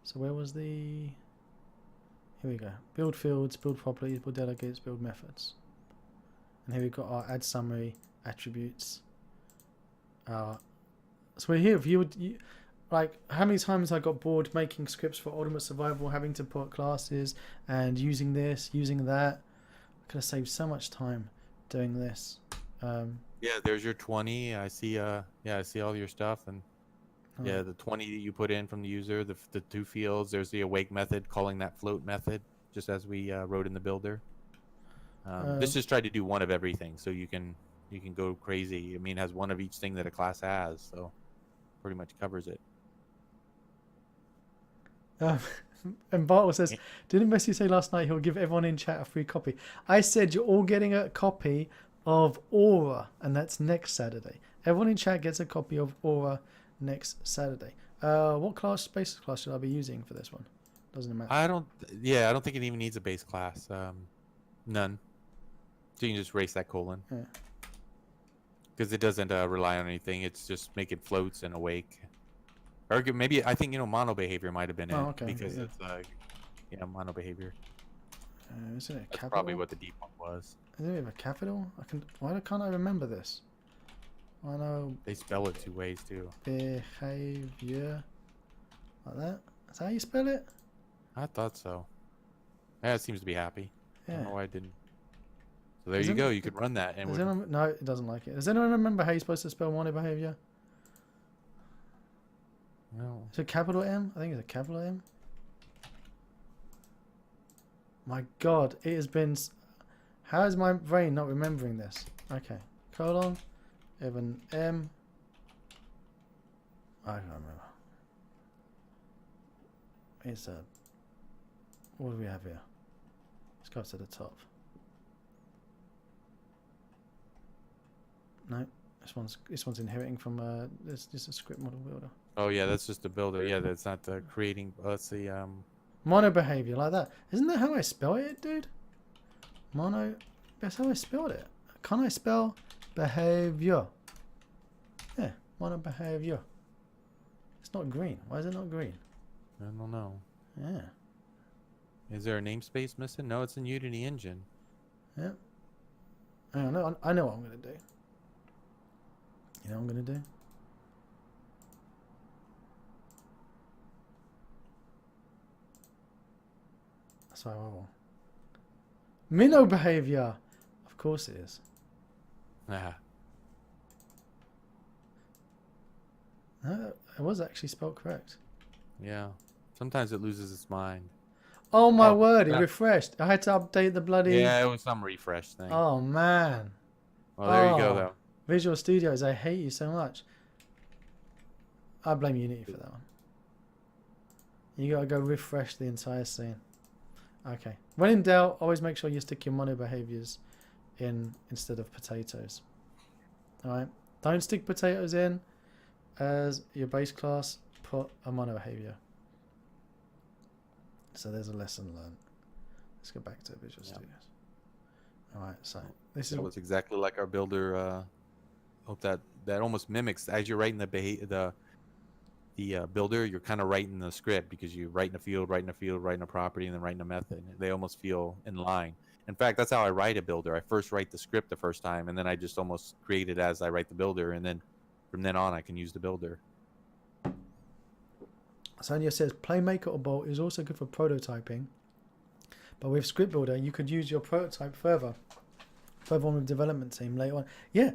So where was the? Here we go. Build fields, build properties, build delegates, build methods. And here we've got our add summary, attributes. So we're here. If you would, like, how many times I got bored making scripts for Ultimate Survival, having to put classes and using this, using that. I could have saved so much time doing this. Yeah, there's your 20. I see. I see all your stuff, and yeah, the 20 that you put in from the user, the two fields. There's the awake method calling that float method. just as we wrote in the builder. This just tried to do one of everything, so you can go crazy. I mean, it has one of each thing that a class has, so pretty much covers it. And Bartle says, Eh, didn't Messi say last night he'll give everyone in chat a free copy? I said you're all getting a copy of Aura, and that's next Saturday. Everyone in chat gets a copy of Aura next Saturday. What base class should I be using for this one? Doesn't it matter? I don't think it even needs a base class. None. So you can just erase that colon. Yeah. Because it doesn't rely on anything. It's just making floats and awake. Or maybe, I think, mono behavior might have been it. Okay, because yeah. it's, mono behavior. Isn't it a That's capital? probably what the default was. Is it a capital? Why can't I remember this? I know They spell it two ways, too. behavior. Like that? Is that how you spell it? I thought so. Yeah, it seems to be happy. I Yeah. don't know why I didn't. So there Does you go. anyone- You could run that. And No, it doesn't like it. Does anyone remember how you're supposed to spell mono behavior? no. Is it capital M? I think it's a capital M. My God, it has been. How is my brain not remembering this? Okay, colon, even M. I can't remember. It's a. What do we have here? Let's go to the top. No, this one's inheriting from this is a script model builder. Oh, yeah, that's just the builder. Yeah, that's not the creating. That's the Mono behavior like that. Isn't that how I spell it, dude? Mono. That's how I spelled it. Can I spell behavior? Yeah, mono behavior. It's not green. Why is it not green? I don't know. Yeah. Is there a namespace missing? No, it's in Unity Engine. Yeah. I know what I'm gonna do. You know what I'm gonna do? That's what I want. Minnow behavior. Of course it is. Ah, No, it was actually spelled correct. yeah. Sometimes it loses its mind. Oh my Oh, word! It yeah. refreshed. I had to update the bloody. Yeah, it was some refresh thing. Oh man. Well, there you go, Oh. though. Visual Studios, I hate you so much. I blame Unity for that one. You gotta go refresh the entire scene. Okay. When in doubt, always make sure you stick your mono behaviors in instead of potatoes. Alright? Don't stick potatoes in as your base class. Put a mono behavior. So there's a lesson learned. Let's go back to Visual Studios. Alright, so this is That was exactly like our builder. Hope that almost mimics as you're writing the builder. You're kind of writing the script because you're writing a field, writing a property, and then writing a method. They almost feel in line. In fact, that's how I write a builder. I first write the script the first time, and then I just almost create it as I write the builder, and then from then on I can use the builder. Sonia says Playmaker or Bolt is also good for prototyping, but with Script Builder you could use your prototype further on with development team later on. Yeah,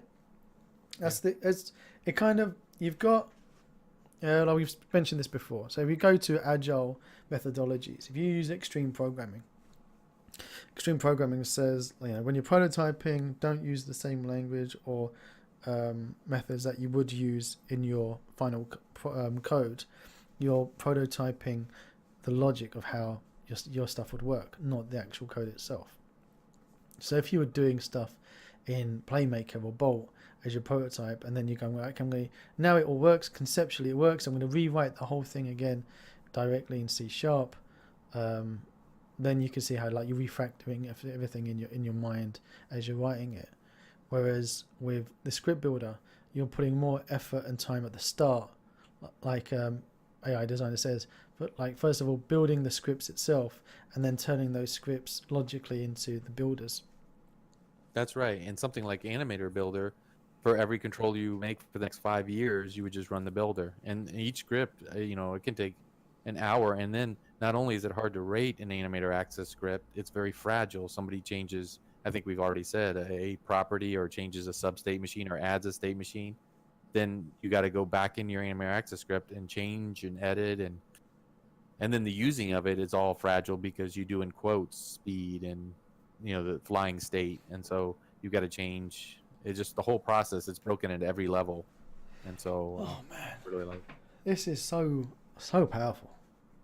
it kind of you've got. Like we've mentioned this before. So if you go to Agile Methodologies, if you use extreme programming says when you're prototyping, don't use the same language or methods that you would use in your final code. You're prototyping the logic of how your stuff would work, not the actual code itself. So if you were doing stuff in Playmaker or Bolt as your prototype, and then you're going, right, now it all works, conceptually it works, I'm going to rewrite the whole thing again directly in C#. Then you can see how you're refactoring everything in your mind as you're writing it. Whereas with the script builder, you're putting more effort and time at the start, like AI designer says, but first of all building the scripts itself and then turning those scripts logically into the builders. That's right. And something like Animator Builder, for every control you make for the next 5 years, you would just run the builder. And each script, it can take an hour. And then not only is it hard to rate an Animator Access script, it's very fragile. Somebody changes, I think we've already said, a property or changes a substate machine or adds a state machine. Then you got to go back in your Animator Access script and change and edit. And And then the using of it is all fragile because you do in quotes speed and the flying state, and so you've got to change. It's just the whole process. It's broken at every level, and so Oh man, really like. this is so powerful,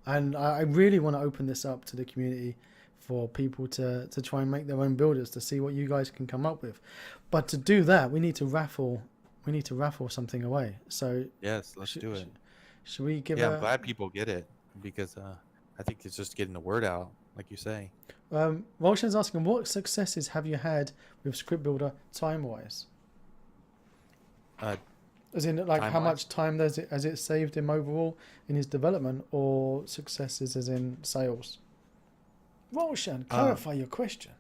and I really want to open this up to the community for people to try and make their own builders to see what you guys can come up with. But to do that, we need to raffle something away. So Yes, let's do it. should we give Yeah, a I'm glad people get it because I think it's just getting the word out, like you say. Roshan's asking, what successes have you had with Script Builder time-wise? Uh, As in, like, how Time-wise? much time has it saved him overall in his development, or successes as in sales? Roshan, clarify your question.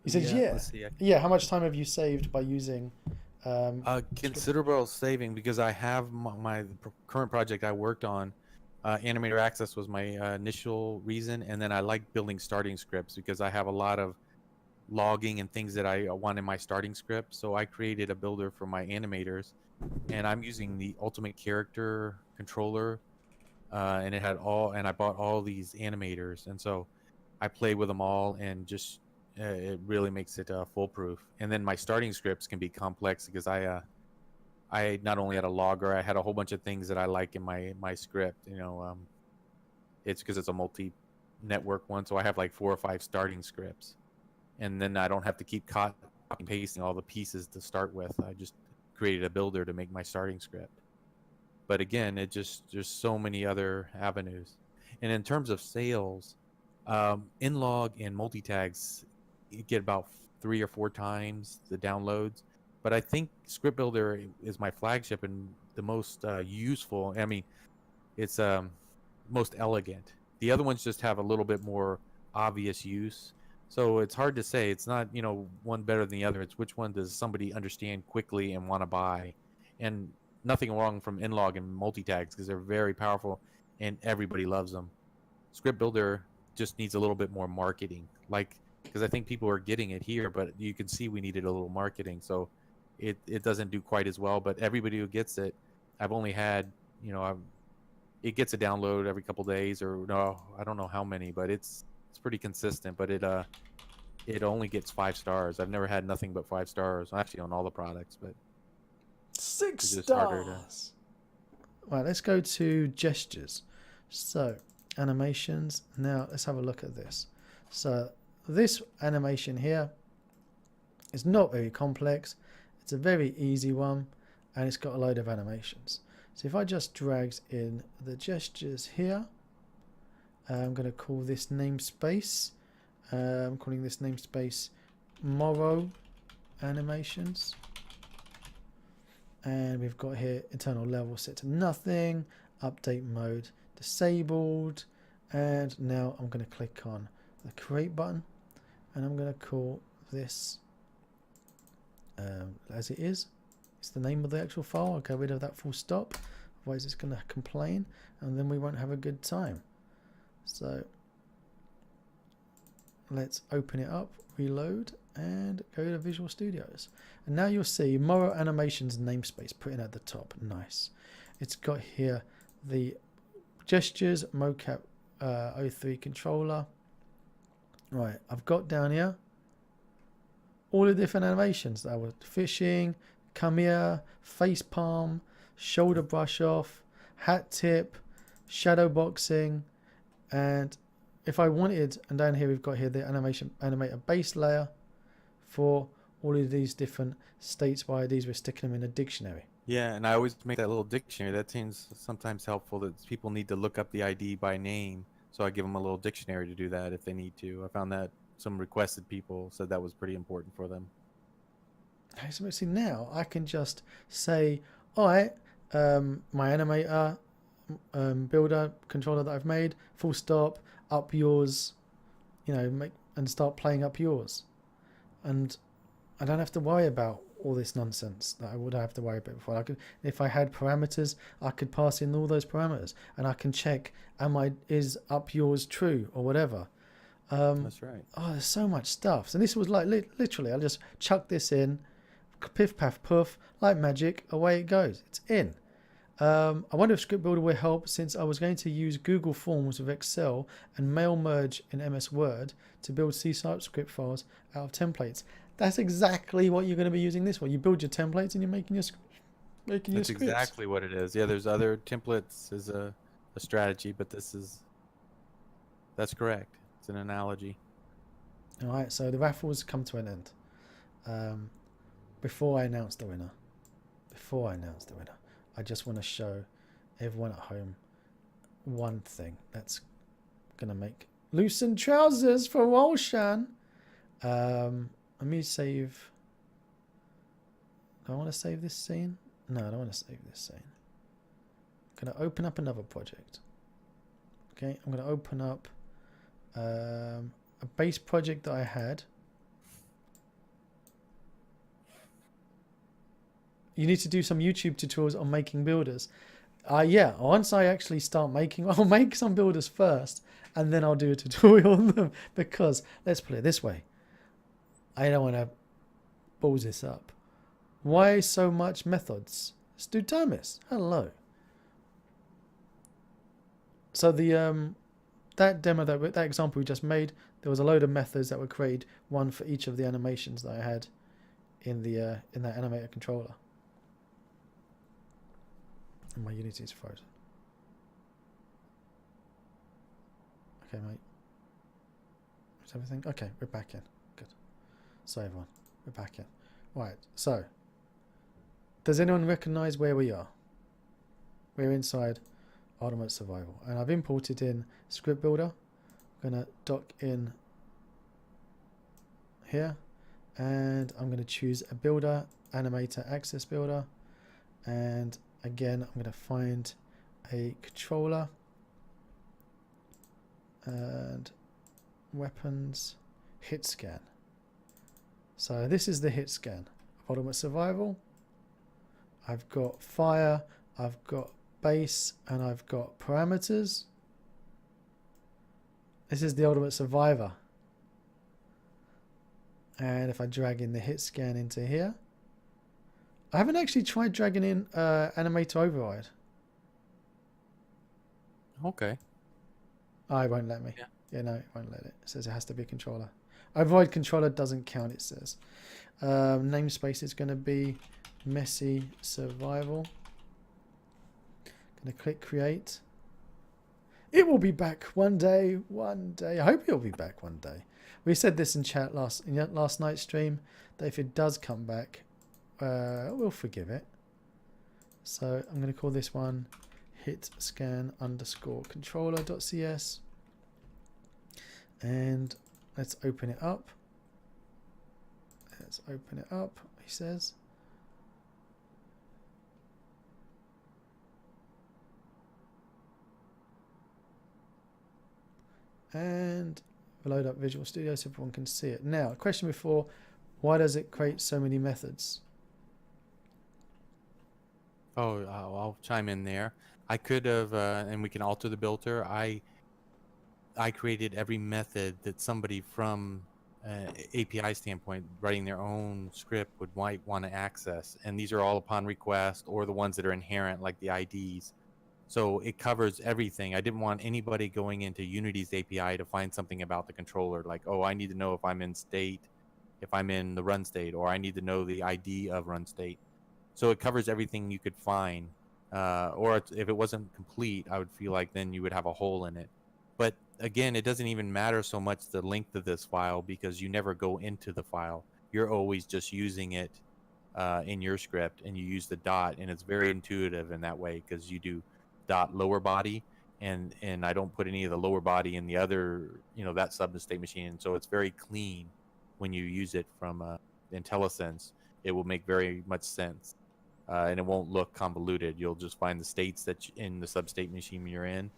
He says, yeah. Let's see. Yeah, how much time have you saved by using... Considerable saving because I have my current project I worked on. Animator Access was my initial reason, and then I like building starting scripts because I have a lot of logging and things that I want in my starting script. So I created a builder for my animators, and I'm using the Ultimate Character Controller, and I bought all these animators, and so I play with them all, and just it really makes it foolproof. And then my starting scripts can be complex because I not only had a logger, I had a whole bunch of things that I like in my script. It's because it's a multi-network one, so I have like 4 or 5 starting scripts, and then I don't have to keep copying and pasting all the pieces to start with. I just created a builder to make my starting script. But again, there's so many other avenues. And in terms of sales, inlog and multi-tags, you get about 3 or 4 times the downloads. But I think Script Builder is my flagship and the most useful. I mean, it's most elegant. The other ones just have a little bit more obvious use. So it's hard to say. It's not, one better than the other. It's which one does somebody understand quickly and want to buy. And nothing wrong from inlog and multi-tags because they're very powerful and everybody loves them. Script Builder just needs a little bit more marketing, because I think people are getting it here, but you can see we needed a little marketing. So it doesn't do quite as well, but everybody who gets it, I've only had, it gets a download every couple days, or no, I don't know how many, but it's pretty consistent. But it only gets 5 stars. I've never had nothing but 5 stars, actually, on all the products, but 6 it's just harder stars. Right, let's go to gestures. So animations. Now let's have a look at this. So this animation here is not very complex. It's a very easy one, and it's got a load of animations. So if I just dragged in the gestures here, I'm going to call this namespace. I'm calling this namespace Morrow Animations. And we've got here internal level set to nothing, update mode disabled, and now I'm going to click on the create button, and I'm going to call this as it is. It's the name of the actual file. I'll get rid of that full stop, otherwise it's going to complain and then we won't have a good time. So let's open it up, reload, and go to Visual Studios. And now you'll see Morrow Animations namespace put in at the top. Nice. It's got here the gestures, mocap 03 controller. Right, I've got down here all the different animations that were fishing, come here, face palm, shoulder brush off, hat tip, shadow boxing, and if I wanted, and down here we've got here the animator base layer for all of these different states by IDs. We're sticking them in a dictionary. yeah, and I always make that little dictionary. That seems sometimes helpful, that people need to look up the ID by name, so I give them a little dictionary to do that if they need to. I found that some requested people said that was pretty important for them. Okay, so see, now I can just say, all right, my animator builder controller that I've made, full stop, up yours, and start playing up yours. And I don't have to worry about all this nonsense that I would have to worry about before. I could, if I had parameters, I could pass in all those parameters, and I can check, is up yours true or whatever. That's right. Oh, there's so much stuff. So this was like literally, I'll just chuck this in, piff paff poof, like magic, away it goes. It's in. I wonder if Script Builder will help since I was going to use Google Forms with Excel and mail merge in MS Word to build C# script files out of templates. That's exactly what you're going to be using this for. You build your templates and you're making your That's scripts. exactly what it is. Yeah, there's other templates as a strategy, but that's correct. It's an analogy. All right, so the raffles come to an end. Before I announce the winner, I just want to show everyone at home one thing that's going to make loosened trousers for Walshan. Let me save. Do I want to save this scene? No, I don't want to save this scene. I'm going to open up another project. Okay, I'm going to open up a base project that I had. You need to do some YouTube tutorials on making builders. Yeah, once I actually start making, I'll make some builders first, and then I'll do a tutorial on them. Because, let's put it this way, I don't want to balls this up. Why so much methods? Stu Thomas, hello. So that demo, that example we just made, there was a load of methods that were created, one for each of the animations that I had in that Animator Controller. And my Unity is frozen. Okay, mate. Is everything? Okay, we're back in. Good. So everyone, we're back in. Right, so does anyone recognize where we are? We're inside Ultimate Survival. And I've imported in Script Builder. I'm going to dock in here. And I'm going to choose a builder, Animator Access Builder. And again, I'm going to find a controller. And weapons, hit scan. So this is the hit scan of Ultimate Survival. I've got fire, I've got base, and I've got parameters. This is the Ultimate Survivor. And if I drag in the hit scan into here, I haven't actually tried dragging in Animator Override. Okay. Oh, it won't let me. Yeah. Yeah, no, it won't let it. It says it has to be a controller. Override controller doesn't count, it says. Namespace is going to be Messy Survival. Going to click create. It will be back one day. I hope it'll be back one day. We said this in chat last night's stream, that if it does come back, we'll forgive it. So I'm going to call this one hit scan _ controller.cs. And let's open it up. Let's open it up, he says. And we'll load up Visual Studio so everyone can see it. Now, question before, why does it create so many methods? Oh, I'll chime in there. I could have, and we can alter the builder. I created every method that somebody from API standpoint, writing their own script might want to access. And these are all upon request or the ones that are inherent, like the IDs. So it covers everything. I didn't want anybody going into Unity's API to find something about the controller, like, oh, I need to know if I'm in state, if I'm in the run state, or I need to know the ID of run state. So it covers everything you could find. Or if it wasn't complete, I would feel like then you would have a hole in it. But again, it doesn't even matter so much the length of this file because you never go into the file. You're always just using it in your script, and you use the dot, and it's very intuitive in that way because you do dot lower body, and I don't put any of the lower body in the other, that sub-state machine. And so it's very clean when you use it from IntelliSense. It will make very much sense. And it won't look convoluted. You'll just find the states that in the sub-state machine you're in,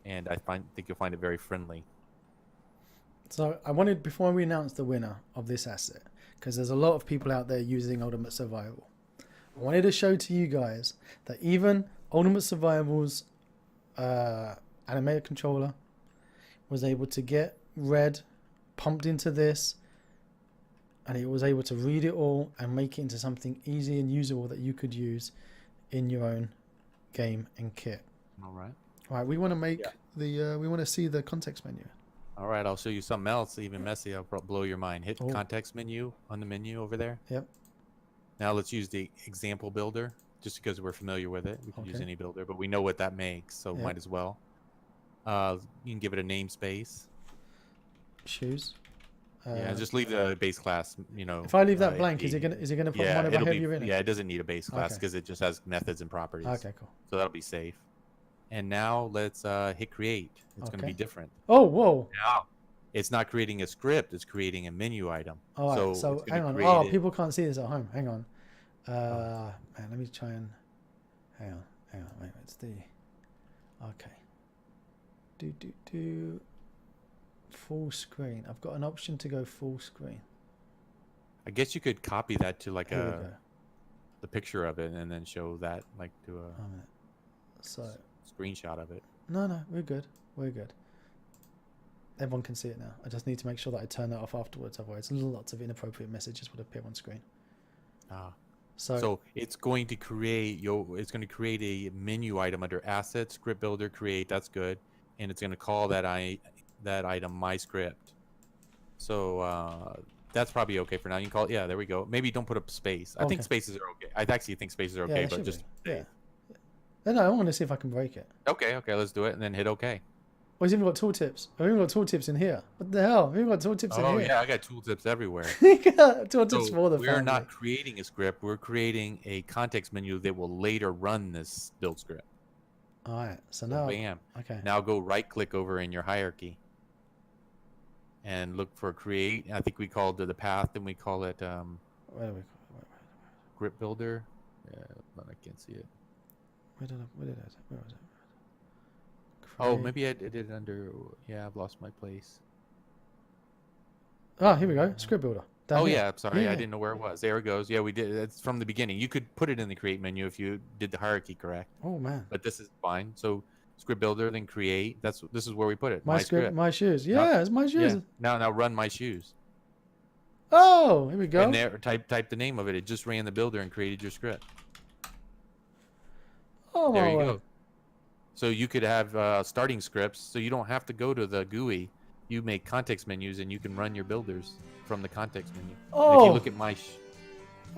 and I think you'll find it very friendly. So I wanted, before we announce the winner of this asset, because there's a lot of people out there using Ultimate Survival, I wanted to show to you guys that even Ultimate Survival's Animator Controller was able to get red pumped into this, and it was able to read it all and make it into something easy and usable that you could use in your own game and kit. All right. All right, we want to make Yeah. we want to see the context menu. All right, I'll show you something else even messy. I'll blow your mind. Hit Oh. context menu on the menu over there. Yep. Now let's use the example builder, just because we're familiar with it. We can use Okay. any builder, but we know what that makes, so Yep. might as well. You can give it a namespace. Shoes. Yeah, just leave the base class. You know. If I leave that blank, is it gonna put Yeah, whatever it'll heavy be. written? Yeah, it doesn't need a base class Okay. because it just has methods and properties. Okay, cool. So that'll be safe. And now let's hit create. It's going to Okay. be different. Oh, whoa. Now, it's not creating a script. It's creating a menu item. All right, so it's hang gonna on. create Oh, it- people can't see this at home. Hang on. Man, let me try and. Hang on. Wait, it's the. Okay. Do. Full screen. I've got an option to go full screen. I guess you could copy that to like Here we go. the picture of it and then show that like to a A minute. So. screenshot of it. No, we're good. We're good. Everyone can see it now. I just need to make sure that I turn that off afterwards. Otherwise, lots of inappropriate messages would appear on screen. So it's going to create it's going to create a menu item under assets, script builder, create. That's good, and it's going to call that item my script. So that's probably okay for now. You can call it. Yeah, there we go. Maybe don't put up space. I think Okay. spaces are okay. I actually think spaces are okay, they but should just be. Yeah. No, I want to see if I can break it. okay. Let's do it, and then hit OK. Oh, he's even got tooltips. I've even got tooltips in here. What the hell? We've got tooltips in Oh here. yeah, I got tooltips everywhere. Tooltips So for the we're family. not creating a script. We're creating a context menu that will later run this build script. All right. So So now, bam. okay. Now go right click over in your hierarchy and look for create. I think we called the path and we call it Where script builder. Yeah, but I can't see it. did I? Where was it? Oh, Create- maybe I did it under. Yeah, I've lost my place. Ah, here we go. Script builder. Down Oh here. yeah, I'm sorry. Yeah. I didn't know where it was. There it goes. Yeah, we did. It's from the beginning. You could put it in the create menu if you did the hierarchy correct. Oh man. But this is fine. So script builder, then create. This is where we put it. My script, my shoes. Yeah, Now- it's my shoes. Yeah. Now run my shoes. Oh, here we go. And there type the name of it. It just ran the builder and created your script. Oh There my you word. go. So you could have starting scripts, so you don't have to go to the GUI. You make context menus, and you can run your builders from the context menu. And Oh. if you look at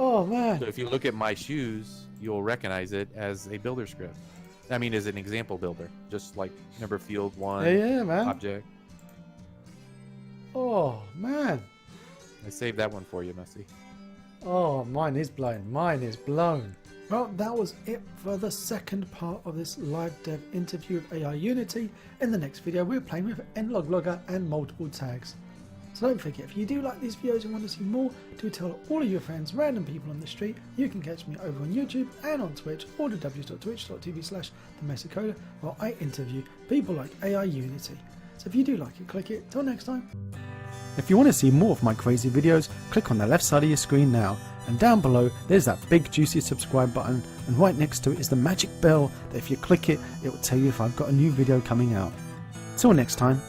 Oh man. so if you look at my shoes, you'll recognize it as a builder script. I mean, as an example builder, just like number field one Yeah, man. object. Oh man. I saved that one for you, Messi. Oh, mine is blown. Mine is blown. Well, that was it for the second part of this live dev interview with AI Unity. In the next video, we're playing with nlog logger and multiple tags. So don't forget, if you do like these videos and want to see more, do tell all of your friends, random people on the street. You can catch me over on YouTube and on Twitch, or www.twitch.tv/themessicoder, where I interview people like AI Unity. So if you do like it, click it. Till next time. If you want to see more of my crazy videos, click on the left side of your screen now, and down below there's that big juicy subscribe button, and right next to it is the magic bell that if you click it, it will tell you if I've got a new video coming out. Till next time.